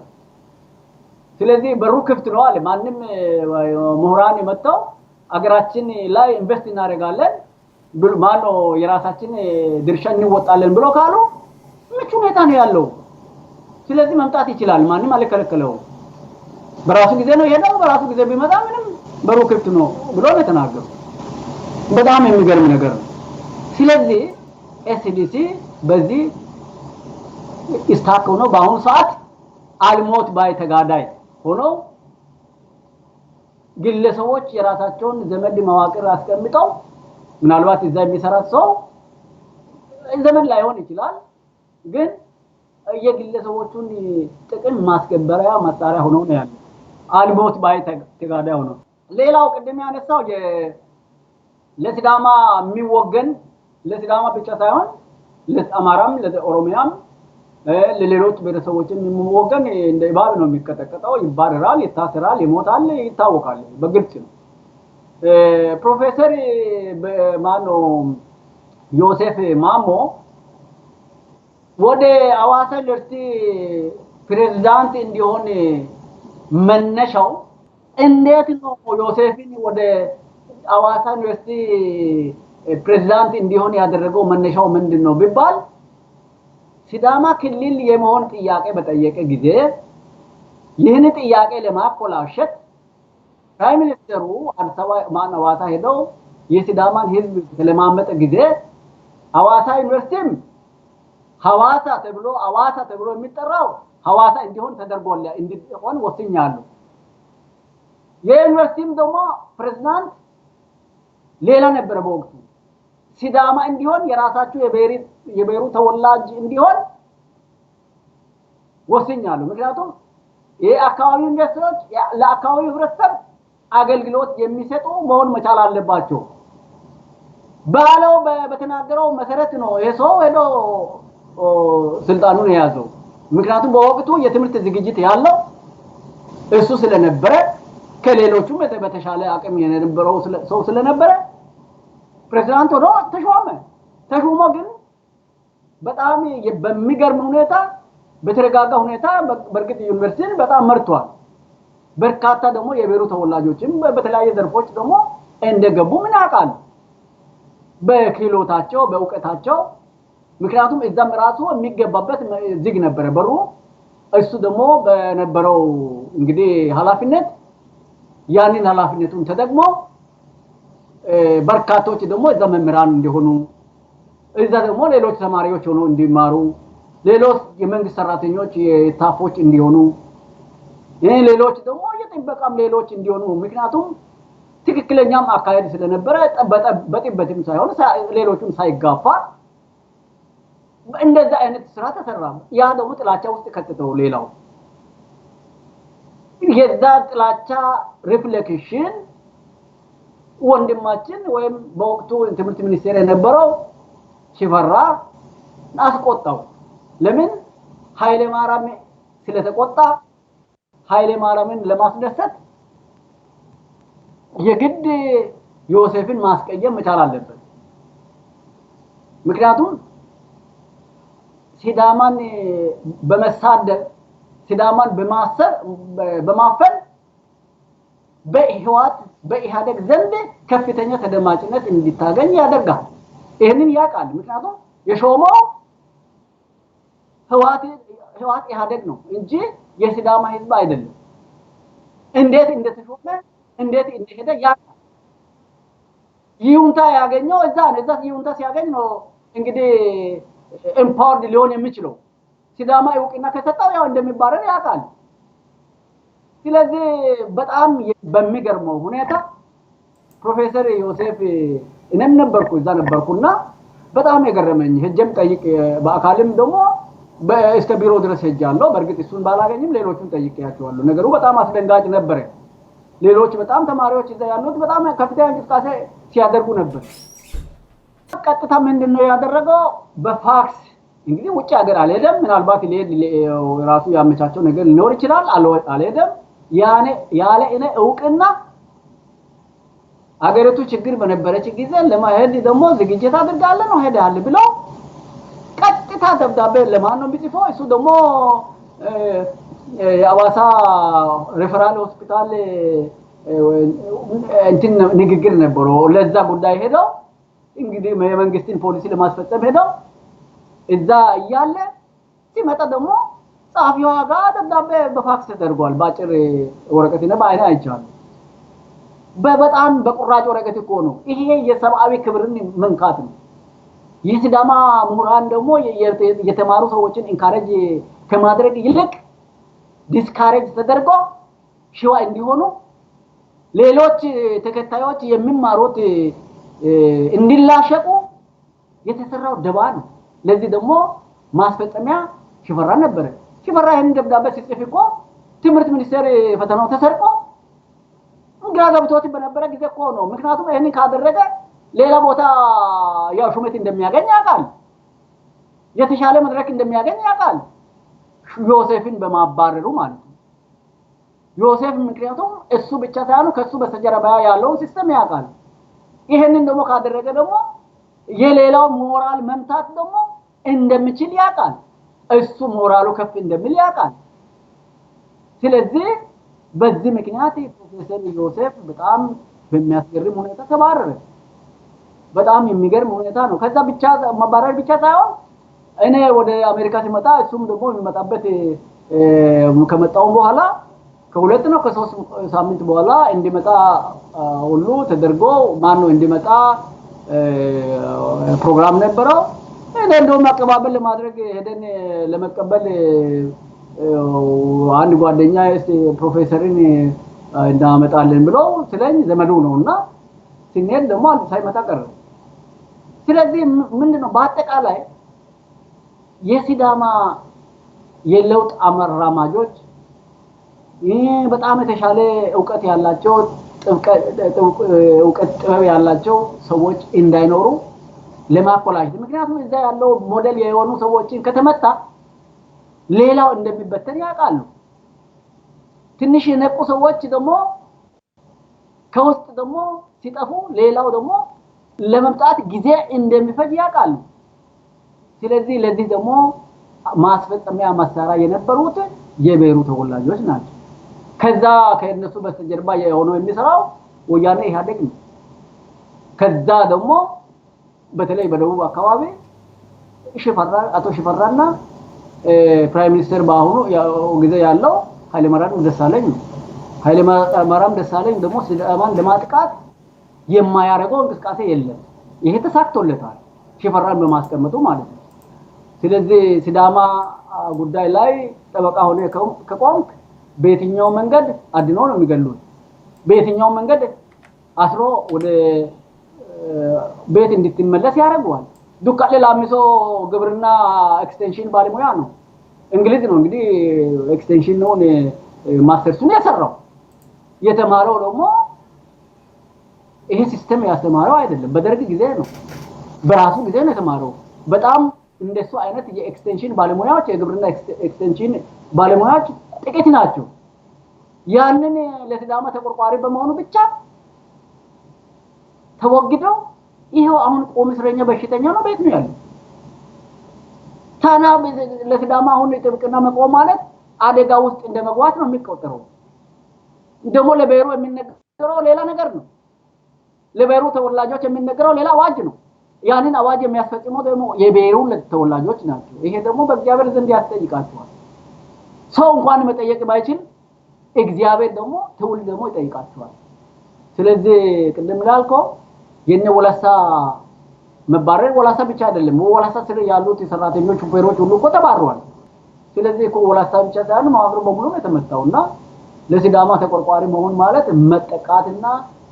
ስለዚህ በሩ ክፍት ነው አለ ማንንም ምሁራን መጥተው አገራችን ላይ ኢንቨስት እናደርጋለን ማኖ የራሳችን ድርሻ እንወጣለን ብሎ ካሉ ምቹ ሁኔታ ነው ያለው ስለዚህ መምጣት ይችላል ማንንም አልከለከለው በራሱ ጊዜ ነው የሄደው በራሱ ጊዜ ቢመጣ ምንም በሩ ክፍት ነው ብሎ ነው ተናገሩ በጣም የሚገርም ነገር ነው ስለዚህ ኤስዲሲ በዚህ ስታክ ነው በአሁኑ ሰዓት አልሞት ባይ ተጋዳይ ሆኖ ግለሰቦች የራሳቸውን ዘመድ መዋቅር አስቀምጠው ምናልባት እዛ የሚሰራ ሰው ዘመን ላይሆን ይችላል ግን የግለሰቦቹን ጥቅም ማስከበሪያ መሳሪያ ሆኖ ነው ያለው አልሞት ባይ ተጋዳይ ሆኖ ሌላው ቅድም ያነሳው ለሲዳማ የሚወገን ለሲዳማ ብቻ ሳይሆን ለአማራም ለኦሮሚያም ለሌሎች ብሔረሰቦችም የሚወገን እንደ ኢባብ ነው የሚከተከተው ይባረራል ይታሰራል ይሞታል ይታወቃል በግልጽ ነው ፕሮፌሰር ማኖ ዮሴፍ ማሞ ወደ አዋሳ ዩኒቨርሲቲ ፕሬዝዳንት እንዲሆን መነሻው እንዴት ነው ዮሴፍን ወደ አዋሳ ዩኒቨርሲቲ ፕሬዝዳንት እንዲሆን ያደረገው መነሻው ምንድነው ቢባል ሲዳማ ክልል የመሆን ጥያቄ በጠየቀ ጊዜ ይህን ጥያቄ ለማቆላሸት ፕራይም ሚኒስተሩ አዲስ አዋሳ ሄደው የሲዳማን ህዝብ ለማመጥ ጊዜ አዋሳ ዩኒቨርሲቲም ሐዋሳ ተብሎ የሚጠራው ሐዋሳ እንዲሆን ተደርጓል እንዲሆን ወስኛለሁ የዩኒቨርሲቲም ደግሞ ፕሬዝዳንት ሌላ ነበር በወቅቱ ሲዳማ እንዲሆን የራሳቸው የቤሩ ተወላጅ እንዲሆን ወስኛለሁ ምክንያቱም የአካባቢው ኢንቨስተሮች ለአካባቢው ህብረተሰብ አገልግሎት የሚሰጡ መሆን መቻል አለባቸው ባለው በተናገረው መሰረት ነው የሰው ሄዶ ስልጣኑን ያዘው ምክንያቱም በወቅቱ የትምህርት ዝግጅት ያለው እሱ ስለነበረ ከሌሎቹም በተሻለ አቅም የነበረው ሰው ስለነበረ ፕሬዝዳንት ሆኖ ተሾመ ግን በጣም በሚገርም ሁኔታ በተረጋጋ ሁኔታ በርግጥ ዩኒቨርሲቲን በጣም መርቷል በርካታ ደግሞ የብሔሩ ተወላጆችም በተለያየ ዘርፎች ደግሞ እንደገቡ ምን ያውቃል በክህሎታቸው በእውቀታቸው ምክንያቱም እዛም ራሱ የሚገባበት ዝግ ነበር በሩ እሱ ደግሞ በነበረው እንግዲህ ኃላፊነት ያንን ኃላፊነቱን ተደግሞ በርካቶች ደግሞ እዛ መምህራን እንዲሆኑ እዛ ደግሞ ሌሎች ተማሪዎች ሆነው እንዲማሩ ሌሎች የመንግስት ሰራተኞች የታፎች እንዲሆኑ ሌሎች ደግሞ የጥበቃም ሌሎች እንዲሆኑ ምክንያቱም ትክክለኛም አካሄድ ስለነበረ በጥበትም ሳይሆን ሌሎችም ሳይጋፋ እንደዛ አይነት ስራ ተሰራ ያ ደግሞ ጥላቻ ውስጥ ከተተው ሌላው የዛ ጥላቻ ሪፍሌክሽን ወንድማችን ወይም በወቅቱ ትምህርት ሚኒስቴር የነበረው ሽፈራ አስቆጣው ለምን ኃይለ ማርያም ስለተቆጣ ኃይለ ማርያምን ለማስደሰት የግድ ዮሴፍን ማስቀየም መቻል አለበት ምክንያቱም ሲዳማን በመሳደብ ሲዳማን በማሰር በማፈን በኢህአደግ ዘንድ ከፍተኛ ተደማጭነት እንዲታገኝ ያደርጋል ይሄንን ያቃል ምክንያቱም የሾመው ህዋት ኢህአደግ ነው እንጂ የሲዳማ ህዝብ አይደለም እንዴት እንደተሾመ እንዴት እንደሄደ ያቃል ይሁንታ ያገኘው እዛ ይሁንታ ሲያገኝ ነው እንግዲህ ኤምፓወርድ ሊሆን የሚችለው ሲዳማ ይውቅና ከሰጣው ያው እንደሚባረር ያቃል ስለዚህ በጣም በሚገርመው ሁኔታ ፕሮፌሰር ዮሴፍ እኔም ነበርኩ እዛ ነበርኩና በጣም የገረመኝ ሄጀም ጠይቅ በአካልም ደግሞ እስከ ቢሮ ድረስ ሄጃለሁ በርግጥ እሱን ባላገኝም ሌሎቹን ጠይቄያቸዋለሁ ነገሩ በጣም አስደንጋጭ ነበር ሌሎች በጣም ተማሪዎች እዛ ያሉት በጣም ከፍተኛ እንቅስቃሴ ሲያደርጉ ነበር ቀጥታ ምንድነው ያደረገው በፋክስ እንግዲህ ውጭ ሀገር አልሄደም ምናልባት ራሱ ያመቻቸው ነገር ሊኖር ይችላል አልሄደም ያለ እኔ እውቅና አገሪቱ ችግር በነበረች ጊዜ ለማሄድ ደግሞ ዝግጅት አድርጋለሁ ነው ሄዳል ብለው ቀጥታ ደብዳቤ ለማን ነው ቢጽፈው እሱ ደግሞ የአዋሳ ሬፈራል ሆስፒታል እንትን ንግግር ነበረው ለዛ ጉዳይ ሄደው እንግዲህ የመንግስትን ፖሊሲ ለማስፈጸም ሄደው እዛ እያለ ሲመጣ ደግሞ ጻፊዋ ጋር ደብዳቤ በፋክስ ተደርጓል ባጭር ወረቀት ነው ባይና አይቻለሁ በጣም በቁራጭ ወረቀት እኮ ነው ይሄ የሰብአዊ ክብርን መንካት ነው የሲዳማ ምሁራን ደግሞ የተማሩ ሰዎችን ኢንካሬጅ ከማድረግ ይልቅ ዲስካሬጅ ተደርጎ ሽዋ እንዲሆኑ ሌሎች ተከታዮች የሚማሩት እንዲላሸቁ የተሰራው ደባ ነው ለዚህ ደግሞ ማስፈጸሚያ ሽፈራ ነበር ሽፈራ ይሄን ደብዳቤ ሲጽፍ እኮ ትምህርት ሚኒስቴር ፈተናው ተሰርቆ ግራ ገብቶት በነበረ ጊዜ እኮ ነው ምክንያቱም ይሄን ካደረገ ሌላ ቦታ ያው ሹመት እንደሚያገኝ ያውቃል የተሻለ መድረክ እንደሚያገኝ ያውቃል ዮሴፍን በማባረሩ ማለት ነው ዮሴፍ ምክንያቱም እሱ ብቻ ሳይሆን ከሱ በስተጀርባ ያለው ሲስተም ያውቃል ይሄንን ደግሞ ካደረገ ደግሞ የሌላው ሞራል መምታት ደግሞ እንደሚችል ያውቃል እሱ ሞራሉ ከፍ እንደሚል ያውቃል ስለዚህ በዚህ ምክንያት ፕሮፌሰር ዮሴፍ በጣም በሚያስገርም ሁኔታ ተባረረ በጣም የሚገርም ሁኔታ ነው ከዛ ብቻ መባረር ብቻ ሳይሆን እኔ ወደ አሜሪካ ሲመጣ እሱም ደግሞ የሚመጣበት ከመጣው በኋላ ከሁለት ነው ከሶስት ሳምንት በኋላ እንዲመጣ ሁሉ ተደርጎ ማን ነው እንዲመጣ ፕሮግራም ነበረው እኔ እንደውም አቀባበል ለማድረግ ሄደን ለመቀበል አንድ ጓደኛ ፕሮፌሰርን እንዳመጣለን ብሎ ስለኝ ዘመዱ ነውና ሲኔል ደግሞ ሳይመጣ ቀረ ስለዚህ ምንድነው በአጠቃላይ የሲዳማ የለውጥ አመራማጆች በጣም የተሻለ ዕውቀት ያላቸው ዕውቀት ጥበብ ያላቸው ሰዎች እንዳይኖሩ ለማቆላጅ ምክንያቱም እዛ ያለው ሞዴል የሆኑ ሰዎችን ከተመታ ሌላው እንደሚበተን ያውቃሉ ትንሽ የነቁ ሰዎች ደግሞ ከውስጥ ደግሞ ሲጠፉ ሌላው ደግሞ ለመምጣት ጊዜ እንደሚፈጅ ያውቃሉ ስለዚህ ለዚህ ደግሞ ማስፈጸሚያ መሳሪያ የነበሩት የብሔሩ ተወላጆች ናቸው ከዛ ከእነሱ በስተጀርባ የሆነው የሚሰራው ወያኔ ኢህአዴግ ነው ከዛ ደግሞ በተለይ በደቡብ አካባቢ አቶ ሽፈራና ፕራይም ሚኒስተር ባሁኑ ጊዜ ያለው ኃይለማርያም ደሳለኝ ነው ኃይለማርያም ደሳለኝ ደግሞ ሲዳማን ለማጥቃት የማያረገው እንቅስቃሴ የለም ይሄ ተሳክቶለታል ሽፈራን በማስቀመጡ ማለት ነው ስለዚህ ሲዳማ ጉዳይ ላይ ጠበቃ ሆነ ከቆምክ በየትኛው መንገድ አድኖ ነው የሚገሉት በየትኛው መንገድ አስሮ ወደ ቤት እንድትመለስ ያደርጋል ዱካሌ ላሚሶ ግብርና ኤክስቴንሽን ባለሙያ ነው እንግሊዝ ነው እንግዲህ ኤክስቴንሽን ነው ማስተርሱን ያሰራው የተማረው ደግሞ ይሄ ሲስተም ያስተማረው አይደለም በደርግ ጊዜ ነው በራሱ ጊዜ ነው የተማረው በጣም እንደሱ አይነት የኤክስቴንሽን ባለሙያዎች የግብርና ኤክስቴንሽን ባለሙያዎች ጥቂት ናቸው ያንን ለሲዳማ ተቆርቋሪ በመሆኑ ብቻ ተወግደው ይሄው አሁን ቆም እስረኛ በሽተኛ ነው ቤት ነው ያለው ታና ለሲዳማ አሁን ጥብቅና መቆም ማለት አደጋ ውስጥ እንደመግባት ነው የሚቆጠረው ደግሞ ለብሔሩ የሚነገረው ሌላ ነገር ነው ለብሔሩ ተወላጆች የሚነገረው ሌላ አዋጅ ነው ያንን አዋጅ የሚያስፈጽመው ደግሞ የብሔሩ ተወላጆች ናቸው ይሄ ደግሞ በእግዚአብሔር ዘንድ ያስጠይቃቸዋል ሰው እንኳን መጠየቅ ባይችል እግዚአብሔር ደግሞ ትውልድ ደግሞ ይጠይቃቸዋል ስለዚህ ቅድም ላልከው የነ ወላሳ መባረር ወላሳ ብቻ አይደለም ወላሳ ስለ ያሉት የሰራተኞች ሹፌሮች ሁሉ እኮ ተባረዋል ስለዚህ እኮ ወላሳ ብቻ ሳይሆን ማህበሩ በሙሉ ነው የተመታውና ለሲዳማ ተቆርቋሪ መሆን ማለት መጠቃትና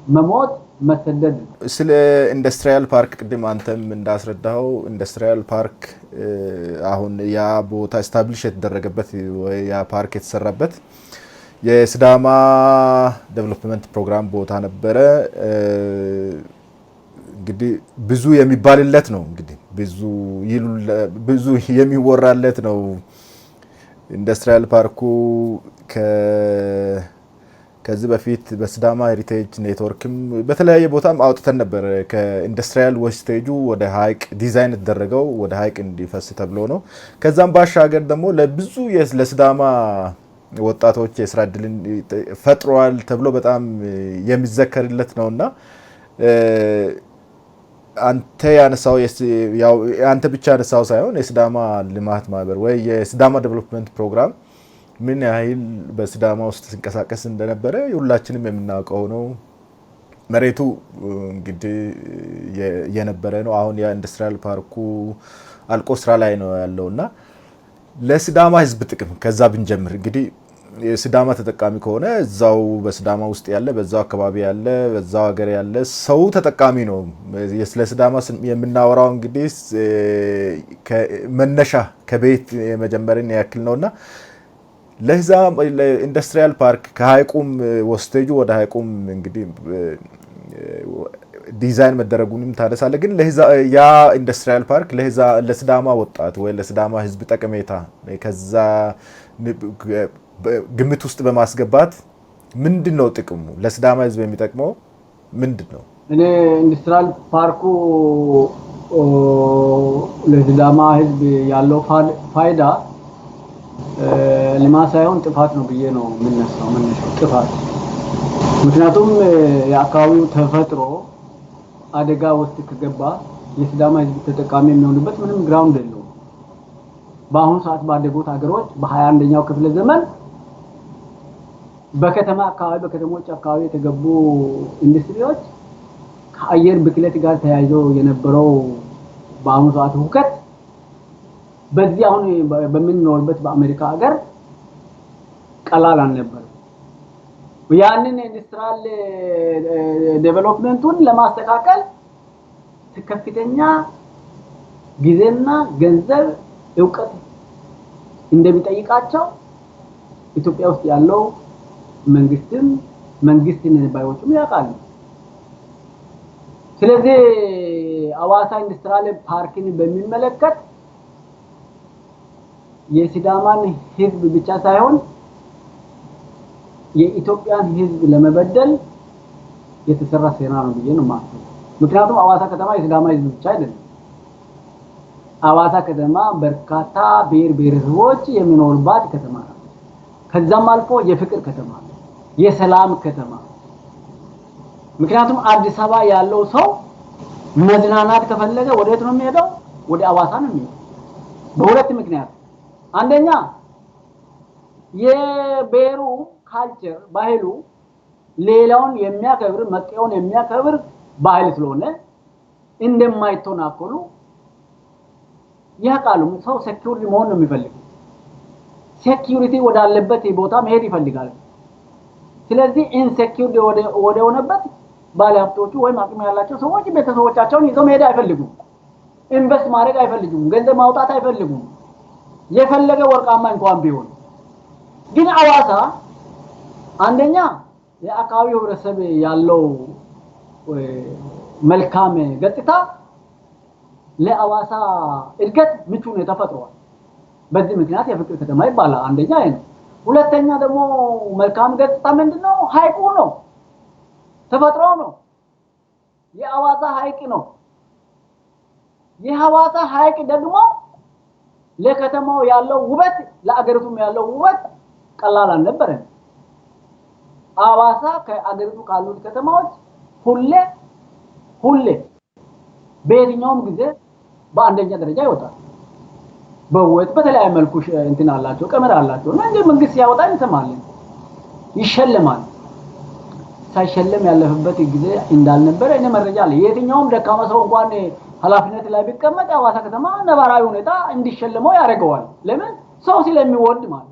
መሞት መሰደድ ስለ ኢንዱስትሪያል ፓርክ ቅድም አንተም እንዳስረዳው ኢንዱስትሪያል ፓርክ አሁን ያ ቦታ ስታብሊሽ የተደረገበት ያ ፓርክ የተሰራበት የሲዳማ ዴቨሎፕመንት ፕሮግራም ቦታ ነበረ እንግዲህ ብዙ የሚባልለት ነው እንግዲህ ብዙ የሚወራለት ነው ኢንዱስትሪያል ፓርኩ ከዚህ በፊት በሲዳማ ሄሪቴጅ ኔትወርክም በተለያየ ቦታም አውጥተን ነበር ከኢንዱስትሪያል ዌስቴጁ ወደ ሀይቅ ዲዛይን ተደረገው ወደ ሀይቅ እንዲፈስ ተብሎ ነው ከዛም ባሻገር ደግሞ ለብዙ ለሲዳማ ወጣቶች የስራ ዕድልን ፈጥሯል ተብሎ በጣም የሚዘከርለት ነውና አንተ ያነሳው ያው አንተ ብቻ ያነሳው ሳይሆን የሲዳማ ልማት ማህበር ወይ የሲዳማ ዴቨሎፕመንት ፕሮግራም ምን ያህል በሲዳማ ውስጥ ሲንቀሳቀስ እንደነበረ ሁላችንም የምናውቀው ነው። መሬቱ እንግዲህ የነበረ ነው። አሁን የኢንዱስትሪያል ፓርኩ አልቆ ስራ ላይ ነው ያለውና ለሲዳማ ህዝብ ጥቅም ከዛ ብንጀምር እንግዲህ የሲዳማ ተጠቃሚ ከሆነ እዛው በሲዳማ ውስጥ ያለ በዛው አካባቢ ያለ በዛው ሀገር ያለ ሰው ተጠቃሚ ነው። ስለ ሲዳማ የምናወራው እንግዲህ መነሻ ከቤት የመጀመርን ያክል ነውና ለዛ ኢንዱስትሪያል ፓርክ ከሃይቁም ወስቴጁ ወደ ሃይቁም እንግዲህ ዲዛይን መደረጉንም ታደሳለ። ግን ያ ኢንዱስትሪያል ፓርክ ለሲዳማ ወጣት ወይ ለሲዳማ ህዝብ ጠቀሜታ ከዛ ግምት ውስጥ በማስገባት ምንድነው ጥቅሙ? ለሲዳማ ህዝብ የሚጠቅመው ምንድነው? እኔ ኢንዱስትሪያል ፓርኩ ለሲዳማ ህዝብ ያለው ፋይዳ ልማት ሳይሆን ጥፋት ነው ብዬ ነው የምነሳው። ጥፋት ምክንያቱም የአካባቢው ተፈጥሮ አደጋ ውስጥ ከገባ የሲዳማ ህዝብ ተጠቃሚ የሚሆንበት ምንም ግራውንድ የለውም። በአሁኑ ሰዓት ባደጉት ሀገሮች በ21ኛው ክፍለ ዘመን በከተማ አካባቢ በከተሞች አካባቢ የተገቡ ኢንዱስትሪዎች ከአየር ብክለት ጋር ተያይዞ የነበረው በአሁኑ ሰዓት ሁከት በዚህ አሁን በምንኖርበት በአሜሪካ ሀገር ቀላል አልነበረም። ያንን ኢንዱስትሪያል ዴቨሎፕመንቱን ለማስተካከል ከፍተኛ ጊዜና ገንዘብ ዕውቀት እንደሚጠይቃቸው ኢትዮጵያ ውስጥ ያለው መንግስትን ባዮቹም ያውቃሉ። ስለዚህ አዋሳ ኢንዱስትሪያል ፓርክን በሚመለከት የሲዳማን ህዝብ ብቻ ሳይሆን የኢትዮጵያን ህዝብ ለመበደል የተሰራ ሴራ ነው ብዬ ነው የማስበው። ምክንያቱም አዋሳ ከተማ የሲዳማ ህዝብ ብቻ አይደለም። አዋሳ ከተማ በርካታ ብሔር ብሔረሰቦች የሚኖርባት ከተማ ናት። ከዛም አልፎ የፍቅር ከተማ፣ የሰላም ከተማ። ምክንያቱም አዲስ አበባ ያለው ሰው መዝናናት ከፈለገ ወዴት ነው የሚሄደው? ወደ አዋሳ ነው የሚሄደው። በሁለት ምክንያት፣ አንደኛ የብሔሩ ካልቸር ባህሉ ሌላውን የሚያከብር መጤውን የሚያከብር ባህል ስለሆነ እንደማይተናኮሉ ያውቃሉ። ሰው ሴኩሪቲ መሆን ነው የሚፈልገው። ሴኩሪቲ ወዳለበት ቦታ መሄድ ይፈልጋል። ስለዚህ ኢንሴኩሪቲ ወደ ሆነበት ባለሀብቶቹ ወይም አቅም ያላቸው ሰዎች ቤተሰቦቻቸውን ይዘው መሄድ አይፈልጉም። ኢንቨስት ማድረግ አይፈልጉም። ገንዘብ ማውጣት አይፈልጉም። የፈለገ ወርቃማ እንኳን ቢሆን ግን አዋሳ አንደኛ የአካባቢው ህብረተሰብ ያለው መልካም ገጽታ ለአዋሳ እድገት ምቹ ነው ተፈጥሯል። በዚህ ምክንያት የፍቅር ከተማ ይባላል። አንደኛ ይሄ ነው። ሁለተኛ ደግሞ መልካም ገጽታ ምንድነው? ሀይቁ ነው፣ ተፈጥሮ ነው። የአዋሳ ሀይቅ ነው። የሐዋሳ ሀይቅ ደግሞ ለከተማው ያለው ውበት ለአገሪቱም ያለው ውበት ቀላል አልነበረም። አዋሳ ከአገሪቱ ካሉት ከተማዎች ሁሌ በየትኛውም ጊዜ በአንደኛ ደረጃ ይወጣል። በውበት በተለያየ መልኩ እንትን አላቸው፣ ቀመር አላቸው። እና እንደ መንግስት ያወጣ እንሰማለን፣ ይሸልማል። ሳይሸለም ያለፈበት ጊዜ እንዳልነበረ እኔ መረጃ አለ። የትኛውም ደካማ ሰው እንኳን ኃላፊነት ላይ ቢቀመጥ አዋሳ ከተማ ነባራዊ ሁኔታ እንዲሸለመው ያደርገዋል። ለምን? ሰው ስለሚወድ ማለት።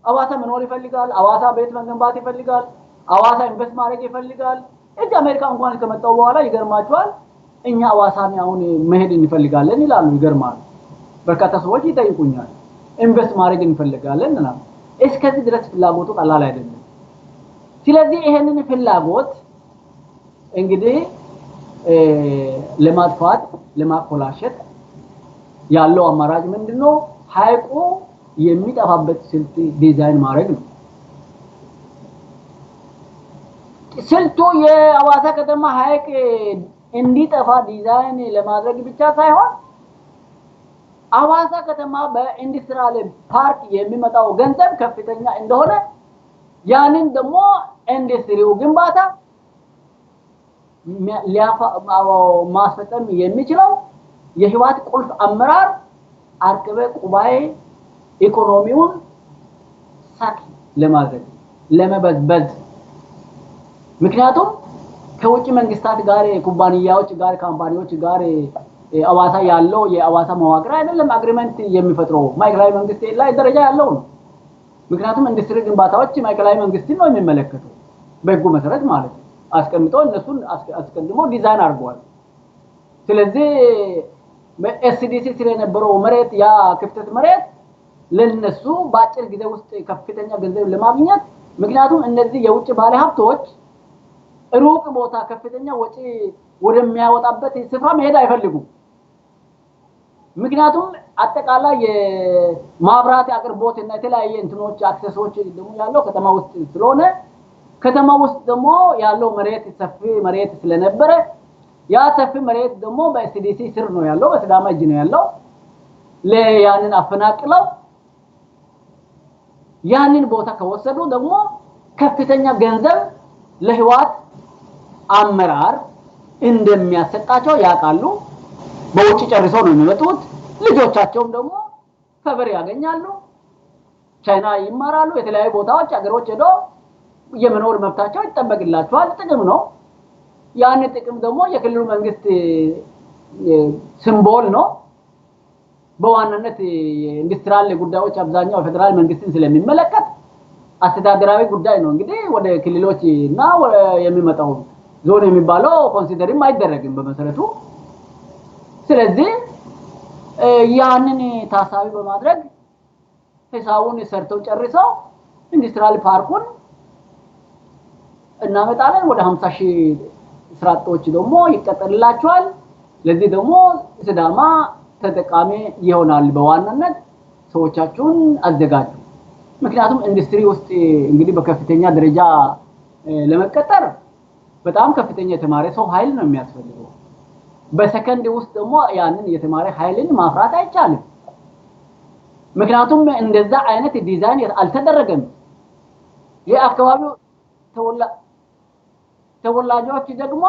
አዋሳ መኖር ይፈልጋል። አዋሳ ቤት መገንባት ይፈልጋል። አዋሳ ኢንቨስት ማድረግ ይፈልጋል። እዚህ አሜሪካ እንኳን ከመጣው በኋላ ይገርማቸዋል። እኛ አዋሳን አሁን መሄድ እንፈልጋለን ይላሉ። ይገርማል። በርካታ ሰዎች ይጠይቁኛል፣ ኢንቨስት ማድረግ እንፈልጋለን እና እስከዚህ ድረስ ፍላጎቱ ቀላል አይደለም። ስለዚህ ይሄንን ፍላጎት እንግዲህ ለማጥፋት ለማኮላሸት ያለው አማራጭ ምንድነው? ሀይቁ የሚጠፋበት ስልት ዲዛይን ማድረግ ነው። ስልቱ የአዋሳ ከተማ ሀይቅ እንዲጠፋ ዲዛይን ለማድረግ ብቻ ሳይሆን አዋሳ ከተማ በኢንዱስትሪያል ፓርክ የሚመጣው ገንዘብ ከፍተኛ እንደሆነ ያንን ደግሞ ኢንዱስትሪው ግንባታ ማስፈጸም የሚችለው የህዋት ቁልፍ አመራር አርክበ ቁባይ ኢኮኖሚውን ሳክ ለማድረግ ለመበዝበዝ ምክንያቱም ከውጭ መንግስታት ጋር ኩባንያዎች ጋር ካምፓኒዎች ጋር አዋሳ ያለው የአዋሳ መዋቅር አይደለም አግሪመንት የሚፈጥረው ማይክላዊ መንግስት ላይ ደረጃ ያለው ነው ምክንያቱም ኢንዱስትሪ ግንባታዎች ማይክላዊ መንግስትን ነው የሚመለከተው በህጉ መሰረት ማለት ነው አስቀምጦ እነሱን አስቀድሞ ዲዛይን አድርጓል ስለዚህ በኤስዲሲ ስለ ነበረው መሬት ያ ክፍተት መሬት ለነሱ በአጭር ጊዜ ውስጥ ከፍተኛ ገንዘብ ለማግኘት ምክንያቱም እነዚህ የውጭ ባለ ሀብቶች ሩቅ ቦታ ከፍተኛ ወጪ ወደሚያወጣበት ስፍራ መሄድ አይፈልጉም ምክንያቱም አጠቃላይ የማብራት አቅርቦት እና የተለያየ እንትኖች አክሰሶች ደግሞ ያለው ከተማ ውስጥ ስለሆነ ከተማ ውስጥ ደግሞ ያለው መሬት ሰፊ መሬት ስለነበረ ያ ሰፊ መሬት ደግሞ በኤስዲሲ ስር ነው ያለው በስዳማ እጅ ነው ያለው ለያንን አፈናቅለው ያንን ቦታ ከወሰዱ ደግሞ ከፍተኛ ገንዘብ ለህዋት አመራር እንደሚያሰጣቸው ያቃሉ በውጭ ጨርሰው ነው የሚመጡት ልጆቻቸውም ደግሞ ከበር ያገኛሉ ቻይና ይማራሉ የተለያዩ ቦታዎች አገሮች ሄዶ የመኖር መብታቸው ይጠበቅላቸዋል ጥቅም ነው ያን ጥቅም ደግሞ የክልሉ መንግስት ሲምቦል ነው በዋናነት ኢንዱስትሪያል ጉዳዮች አብዛኛው ፌደራል መንግስትን ስለሚመለከት አስተዳደራዊ ጉዳይ ነው እንግዲህ ወደ ክልሎች እና የሚመጣው ዞን የሚባለው ኮንሲደርም አይደረግም በመሰረቱ ስለዚህ ያንን ታሳቢ በማድረግ ሂሳቡን ሰርተው ጨርሰው ኢንዱስትሪያል ፓርኩን እናመጣለን ወደ 50,000 ስራጦች ደግሞ ይቀጥልላቸዋል ለዚህ ደግሞ ስዳማ ተጠቃሚ ይሆናል በዋናነት ሰዎቻችሁን አዘጋጁ ምክንያቱም ኢንዱስትሪ ውስጥ እንግዲህ በከፍተኛ ደረጃ ለመቀጠር በጣም ከፍተኛ የተማረ ሰው ኃይል ነው የሚያስፈልገው በሰከንድ ውስጥ ደግሞ ያንን የተማረ ኃይልን ማፍራት አይቻልም ምክንያቱም እንደዛ አይነት ዲዛይን አልተደረገም የአካባቢው ተወላጆች ደግሞ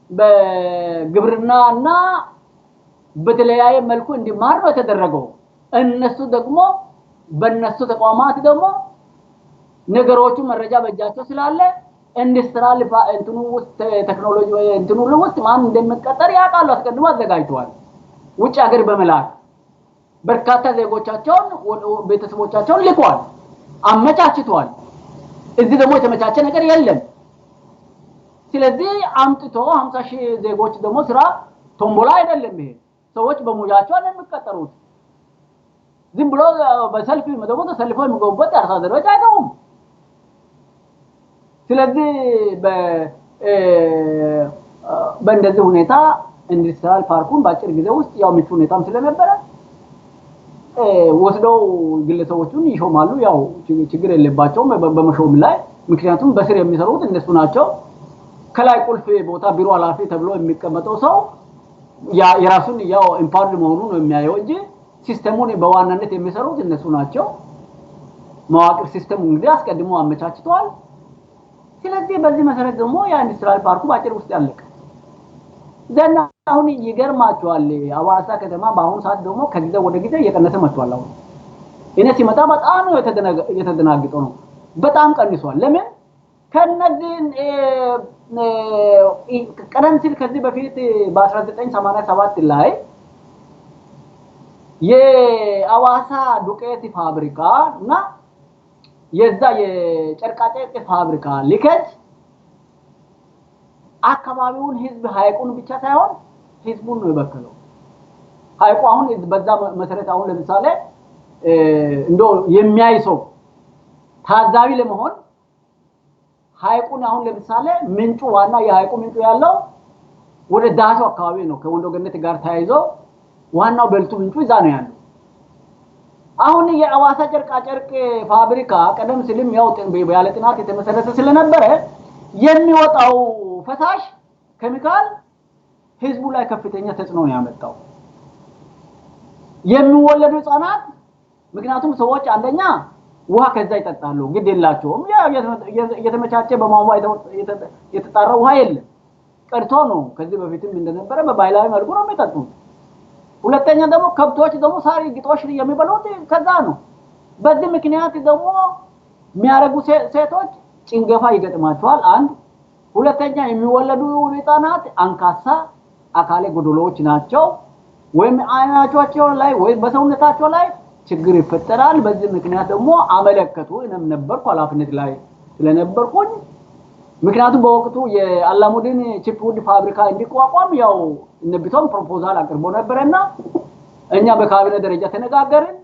በግብርናና በተለያየ መልኩ እንዲማር ነው የተደረገው እነሱ ደግሞ በእነሱ ተቋማት ደግሞ ነገሮቹ መረጃ በእጃቸው ስላለ ኢንዱስትሪያል እንትኑ ውስጥ ቴክኖሎጂ እንትኑ ውስጥ ማን እንደሚቀጠር ያውቃሉ አስቀድሞ አዘጋጅተዋል ውጭ ሀገር በመላክ በርካታ ዜጎቻቸውን ቤተሰቦቻቸውን ልከዋል አመቻችተዋል እዚህ ደግሞ የተመቻቸ ነገር የለም ስለዚህ አምጥቶ 50,000 ዜጎች ደግሞ ስራ ቶምቦላ አይደለም ይሄ ሰዎች በሙያቸው ነው የሚቀጠሩት ዝም ብሎ በሰልፍ ደግሞ ተሰልፈው የሚገቡበት አርሶ አደሮች አይደሉም ስለዚህ በእንደዚህ ሁኔታ ኢንዱስትሪያል ፓርኩን በአጭር ጊዜ ውስጥ ያው ምቹ ሁኔታም ስለነበረ ወስደው ግለሰቦቹን ይሾማሉ ያው ችግር የለባቸውም በመሾም ላይ ምክንያቱም በስር የሚሰሩት እነሱ ናቸው ከላይ ቁልፍ ቦታ ቢሮ ኃላፊ ተብሎ የሚቀመጠው ሰው የራሱን ያው ኢምፓወርድ መሆኑን ነው የሚያየው እንጂ ሲስተሙን በዋናነት የሚሰሩት እነሱ ናቸው መዋቅር ሲስተሙ እንግዲህ አስቀድሞ አመቻችተዋል ስለዚህ በዚህ መሰረት ደግሞ የኢንዱስትሪያል ፓርኩ ባጭር ውስጥ ያለቀ ዘና አሁን ይገርማቸዋል አዋሳ ከተማ በአሁኑ ሰዓት ደግሞ ከጊዜ ወደ ጊዜ እየቀነሰ መጥቷል አሁን እኔ ሲመጣ በጣም የተደናግጠው ነው በጣም ቀንሷል ለምን ከነዚህ ቀደም ሲል ከዚህ በፊት በ1987 ላይ የአዋሳ ዱቄት ፋብሪካ እና የዛ የጨርቃጨርቅ ፋብሪካ ሊከጅ አካባቢውን ህዝብ ሀይቁን ብቻ ሳይሆን ህዝቡን ነው የበከለው ሀይቁ አሁን በዛ መሰረት አሁን ለምሳሌ እንደው የሚያይ ሰው ታዛቢ ለመሆን ሀይቁን አሁን ለምሳሌ ምንጩ ዋና የሀይቁ ምንጩ ያለው ወደ ዳሾ አካባቢ ነው ከወንዶ ገነት ጋር ተያይዞ ዋናው በልቱ ምንጩ እዛ ነው ያለው አሁን የአዋሳ ጨርቃጨርቅ ፋብሪካ ቀደም ሲልም ያው ያለ ጥናት የተመሰረተ ስለነበረ የሚወጣው ፈሳሽ ኬሚካል ህዝቡ ላይ ከፍተኛ ተጽዕኖ ያመጣው የሚወለዱ ህፃናት ምክንያቱም ሰዎች አንደኛ ውሃ ከዛ ይጠጣሉ ግድ የላቸውም የተመቻቸ በማሟ የተጣራ ውሃ የለም ቀርቶ ነው ከዚህ በፊትም እንደነበረ በባህላዊ መልኩ ነው የሚጠጡት። ሁለተኛ ደግሞ ከብቶች ደግሞ ሳር ግጦሽ የሚበሉት ከዛ ነው። በዚህ ምክንያት ደግሞ የሚያረጉ ሴቶች ጭንገፋ ይገጥማቸዋል አንድ። ሁለተኛ የሚወለዱ ህፃናት አንካሳ አካለ ጎዶሎች ናቸው ወይም አይናቸው ላይ ወይ በሰውነታቸው ላይ ችግር ይፈጠራል። በዚህ ምክንያት ደግሞ አመለከቱ እኔም ነበርኩ ኃላፊነት ላይ ስለነበርኩኝ ምክንያቱም በወቅቱ የአላሙዲን ቺፕውድ ፋብሪካ እንዲቋቋም ያው እነብቶም ፕሮፖዛል አቅርቦ ነበርና እኛ በካቢኔ ደረጃ ተነጋገርን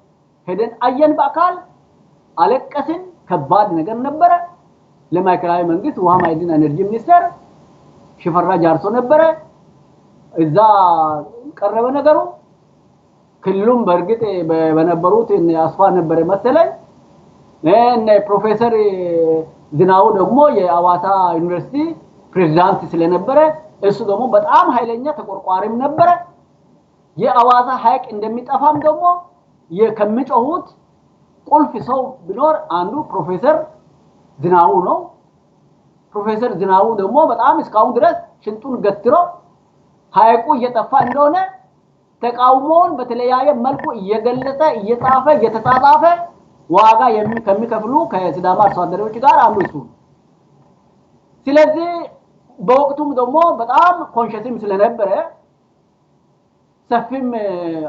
ሄደን አየን በአካል አለቀስን ከባድ ነገር ነበር። ለማዕከላዊ መንግስት ውሃ ማዕድን ኤነርጂ ሚኒስቴር ሽፈራ ጃርሶ ነበር እዛ ቀረበ ነገሩ። ክልሉም በርግጥ በነበሩት አስፋ ነበር መሰለኝ እነ ፕሮፌሰር ዝናው ደግሞ የአዋሳ ዩኒቨርሲቲ ፕሬዝዳንት ስለነበረ እሱ ደግሞ በጣም ኃይለኛ ተቆርቋሪም ነበር። የአዋሳ ሐይቅ እንደሚጠፋም ደግሞ የከመጨሁት ቁልፍ ሰው ቢኖር አንዱ ፕሮፌሰር ዝናው ነው። ፕሮፌሰር ዝናው ደግሞ በጣም እስካሁን ድረስ ሽንጡን ገትሮ ሐይቁ እየጠፋ እንደሆነ ተቃውሞውን በተለያየ መልኩ እየገለጸ እየጻፈ እየተጻጻፈ ዋጋ ከሚከፍሉ ከሲዳማ አርሶ አደሮች ጋር አንዱ እሱ። ስለዚህ በወቅቱም ደግሞ በጣም ኮንሸስም ስለነበረ ሰፊም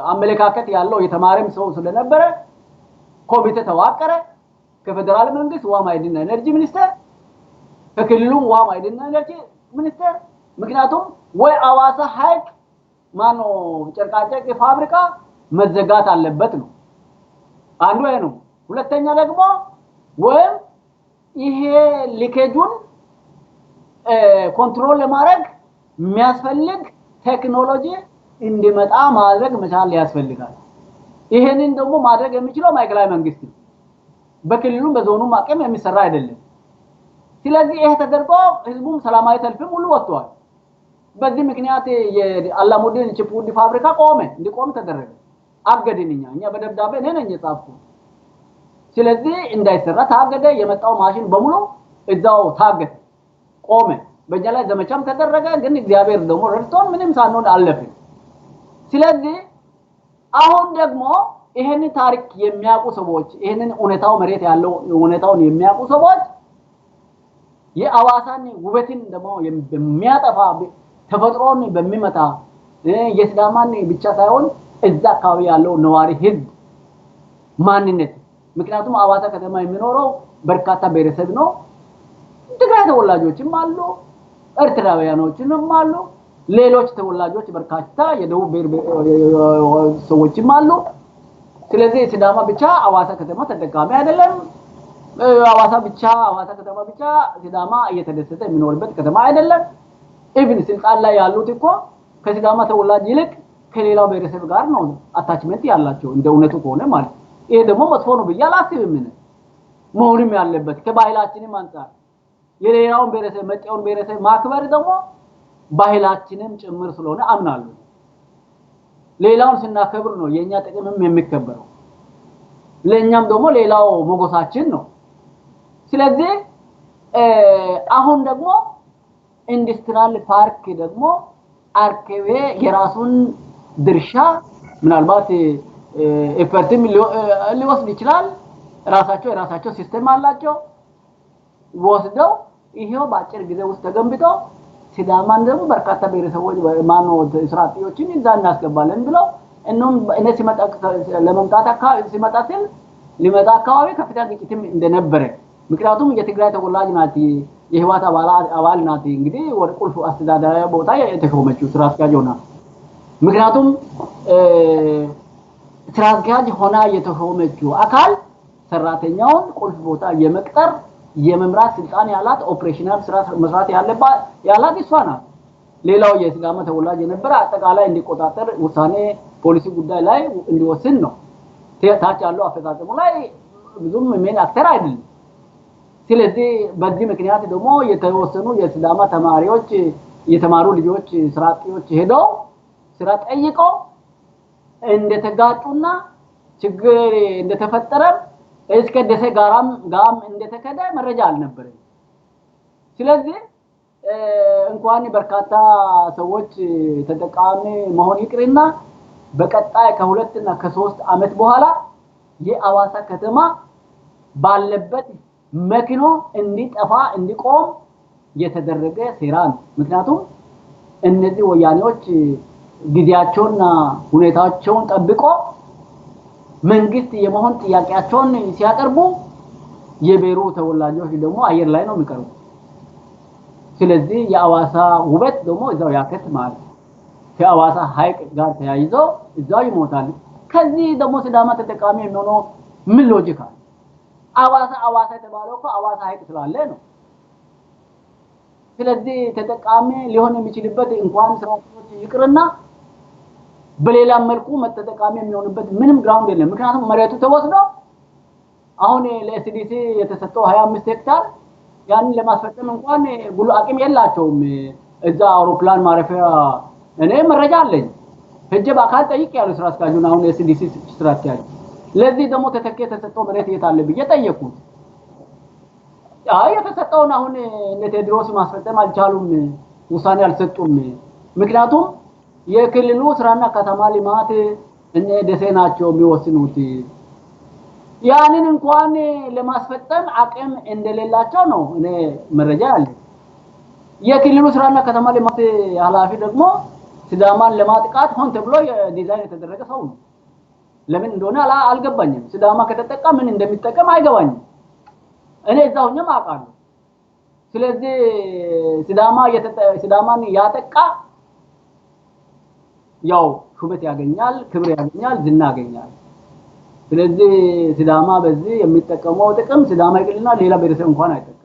አመለካከት ያለው የተማረም ሰው ስለነበረ ኮሚቴ ተዋቀረ ከፌደራል መንግስት ውሃ ማዕድንና ኤነርጂ ሚኒስቴር ከክልሉ ውሃ ማዕድንና ኤነርጂ ሚኒስቴር። ምክንያቱም ወይ አዋሳ ሐይቅ ማኖ ጨርቃጨርቅ ፋብሪካ መዘጋት አለበት ነው አንዱ ነው። ሁለተኛ ደግሞ ወይ ይሄ ሊኬጁን ኮንትሮል ለማድረግ የሚያስፈልግ ቴክኖሎጂ እንዲመጣ ማድረግ መቻል ያስፈልጋል። ይሄንን ደግሞ ማድረግ የሚችለው ማዕከላዊ መንግስት ነው። በክልሉም በዞኑም አቅም የሚሰራ አይደለም። ስለዚህ ይሄ ተደርጎ ህዝቡም ሰላማዊ ሰልፍም ሁሉ ወጥቷል። በዚህ ምክንያት የአላሙዲን ቺፕውድ ፋብሪካ ቆመ እንዲቆም ተደረገ። አገድንኛ እኛ በደብዳቤ ነን የጻፍኩት። ስለዚህ እንዳይሰራ ታገደ። የመጣው ማሽን በሙሉ እዛው ታገደ ቆመ። በእኛ ላይ ዘመቻም ተደረገ። ግን እግዚአብሔር ደግሞ ረድቶን ምንም ሳንሆን አለፍን። ስለዚህ አሁን ደግሞ ይሄን ታሪክ የሚያውቁ ሰዎች ይሄንን ኡነታው መሬት ያለው ኡነታውን የሚያውቁ ሰዎች የአዋሳን ውበትን ደግሞ የሚያጠፋ ተፈጥሮን በሚመታ የሲዳማን ብቻ ሳይሆን እዛ አካባቢ ያለው ነዋሪ ህዝብ ማንነት ምክንያቱም አዋሳ ከተማ የሚኖረው በርካታ ብሔረሰብ ነው። ትግራይ ተወላጆችም አሉ ኤርትራውያኖችም አሉ ሌሎች ተወላጆች በርካታ የደቡብ ሰዎችም አሉ። ስለዚህ ሲዳማ ብቻ አዋሳ ከተማ ተጠቃሚ አይደለም። አዋሳ ከተማ ብቻ ሲዳማ እየተደሰተ የሚኖርበት ከተማ አይደለም። ኢቭን ስልጣን ላይ ያሉት እኮ ከሲዳማ ተወላጅ ይልቅ ከሌላው ብሔረሰብ ጋር ነው አታችመንት ያላቸው እንደ እውነቱ ከሆነ ማለት። ይሄ ደግሞ መጥፎ ነው ብዬ አላስብም። መሆንም ያለበት ከባህላችንም አንፃር የሌላውን ብሔረሰብ መጤውን ብሔረሰብ ማክበር ደግሞ ባህላችንም ጭምር ስለሆነ አምናለሁ። ሌላውን ስናከብር ነው የኛ ጥቅምም የሚከበረው። ለኛም ደግሞ ሌላው ሞገሳችን ነው። ስለዚህ አሁን ደግሞ ኢንዱስትሪያል ፓርክ ደግሞ አርኬዌ የራሱን ድርሻ ምናልባት ኤፈርትም ሊወስድ ይችላል። የራሳቸው ሲስተም አላቸው ወስደው ይሄው በአጭር ጊዜ ውስጥ ተገንብተው ሲዳማን ደግሞ በርካታ ብሔረሰቦች ማኖ ስራጥዮችን እዛ እናስገባለን ብለው እነ ለመምጣት ሲመጣትን ሊመጣ አካባቢ ከፍተኛ ግጭትም እንደነበረ ምክንያቱም የትግራይ ተወላጅ ናት የህዋት አባል ናት እንግዲህ ወደ ቁልፍ አስተዳዳሪ ቦታ የተሾመችው ስራ አስኪያጅ ሆና ምክንያቱም ስራ አስኪያጅ ሆና የተሾመችው አካል ሰራተኛውን ቁልፍ ቦታ የመቅጠር የመምራት ስልጣን ያላት ኦፕሬሽናል ስራ መስራት ያላት እሷ ናት። ሌላው የሲዳማ ተወላጅ የነበረ አጠቃላይ እንዲቆጣጠር ውሳኔ ፖሊሲ ጉዳይ ላይ እንዲወስን ነው። ታች ያለው አፈጻጸሙ ላይ ብዙም ምን አክተር አይደለም። ስለዚህ በዚህ ምክንያት ደግሞ የተወሰኑ የሲዳማ ተማሪዎች የተማሩ ልጆች ስራጥዮች ሄደው ስራ ጠይቀው እንደተጋጩና ችግር እንደተፈጠረ እስከ ደሴ ጋም እንደተከደ መረጃ አልነበረም። ስለዚህ እንኳን በርካታ ሰዎች ተጠቃሚ መሆን ይቅርና በቀጣይ ከ2 እና ከ3 አመት በኋላ የአዋሳ ከተማ ባለበት መኪኖ እንዲጠፋ እንዲቆም የተደረገ ሴራ ነው። ምክንያቱም እነዚህ ወያኔዎች ጊዜያቸውና ሁኔታቸውን ጠብቆ መንግስት የመሆን ጥያቄያቸውን ሲያቀርቡ የብሔሩ ተወላጆች ደግሞ አየር ላይ ነው የሚቀርቡ። ስለዚህ የአዋሳ ውበት ደግሞ እዛው ያከትማል። ከአዋሳ ሐይቅ ጋር ተያይዞ እዛው ይሞታል። ከዚህ ደግሞ ሲዳማ ተጠቃሚ የሚሆነው ምን ሎጂክ አለ? አዋሳ የተባለው እኮ አዋሳ ሐይቅ ስላለ ነው። ስለዚህ ተጠቃሚ ሊሆን የሚችልበት እንኳን ስራዎች ይቅርና በሌላ መልኩ መተጠቃሚ የሚሆንበት ምንም ግራውንድ የለም። ምክንያቱም መሬቱ ተወስዶ አሁን ለኤስዲሲ የተሰጠው 25 ሄክታር ያን ለማስፈጸም እንኳን ጉሉ አቅም የላቸውም። እዛ አውሮፕላን ማረፊያ እኔ መረጃ አለኝ ሄጄ በአካል ጠይቄያለሁ ስራ አስኪያጁን አሁን ኤስዲሲ ስራ አስኪያጅ ለዚህ ደግሞ ተተከ የተሰጠው መሬት የታለ ብዬ ጠየቅኩት። የተሰጠውን አሁን ለቴድሮስ ማስፈጸም አልቻሉም፣ ውሳኔ አልሰጡም። ምክንያቱም የክልሉ ስራና ከተማ ልማት እነ ደሴ ናቸው የሚወስኑት። ያንን እንኳን ለማስፈጸም አቅም እንደሌላቸው ነው እኔ መረጃ አለኝ። የክልሉ ስራና ከተማ ልማት ኃላፊ ደግሞ ሲዳማን ለማጥቃት ሆን ተብሎ ዲዛይን የተደረገ ሰው ነው። ለምን እንደሆነ አልገባኝም። ሲዳማ ከተጠቃ ምን እንደሚጠቀም አይገባኝም። እኔ እዛው ሆኜም አውቃለሁ። ስለዚህ ሲዳማን ያጠቃ ያው ሹመት ያገኛል፣ ክብር ያገኛል፣ ዝና ያገኛል። ስለዚህ ሲዳማ በዚህ የሚጠቀመው ጥቅም ሲዳማ ይቅርና ሌላ ብሔረሰብ እንኳን አይጠቀምም።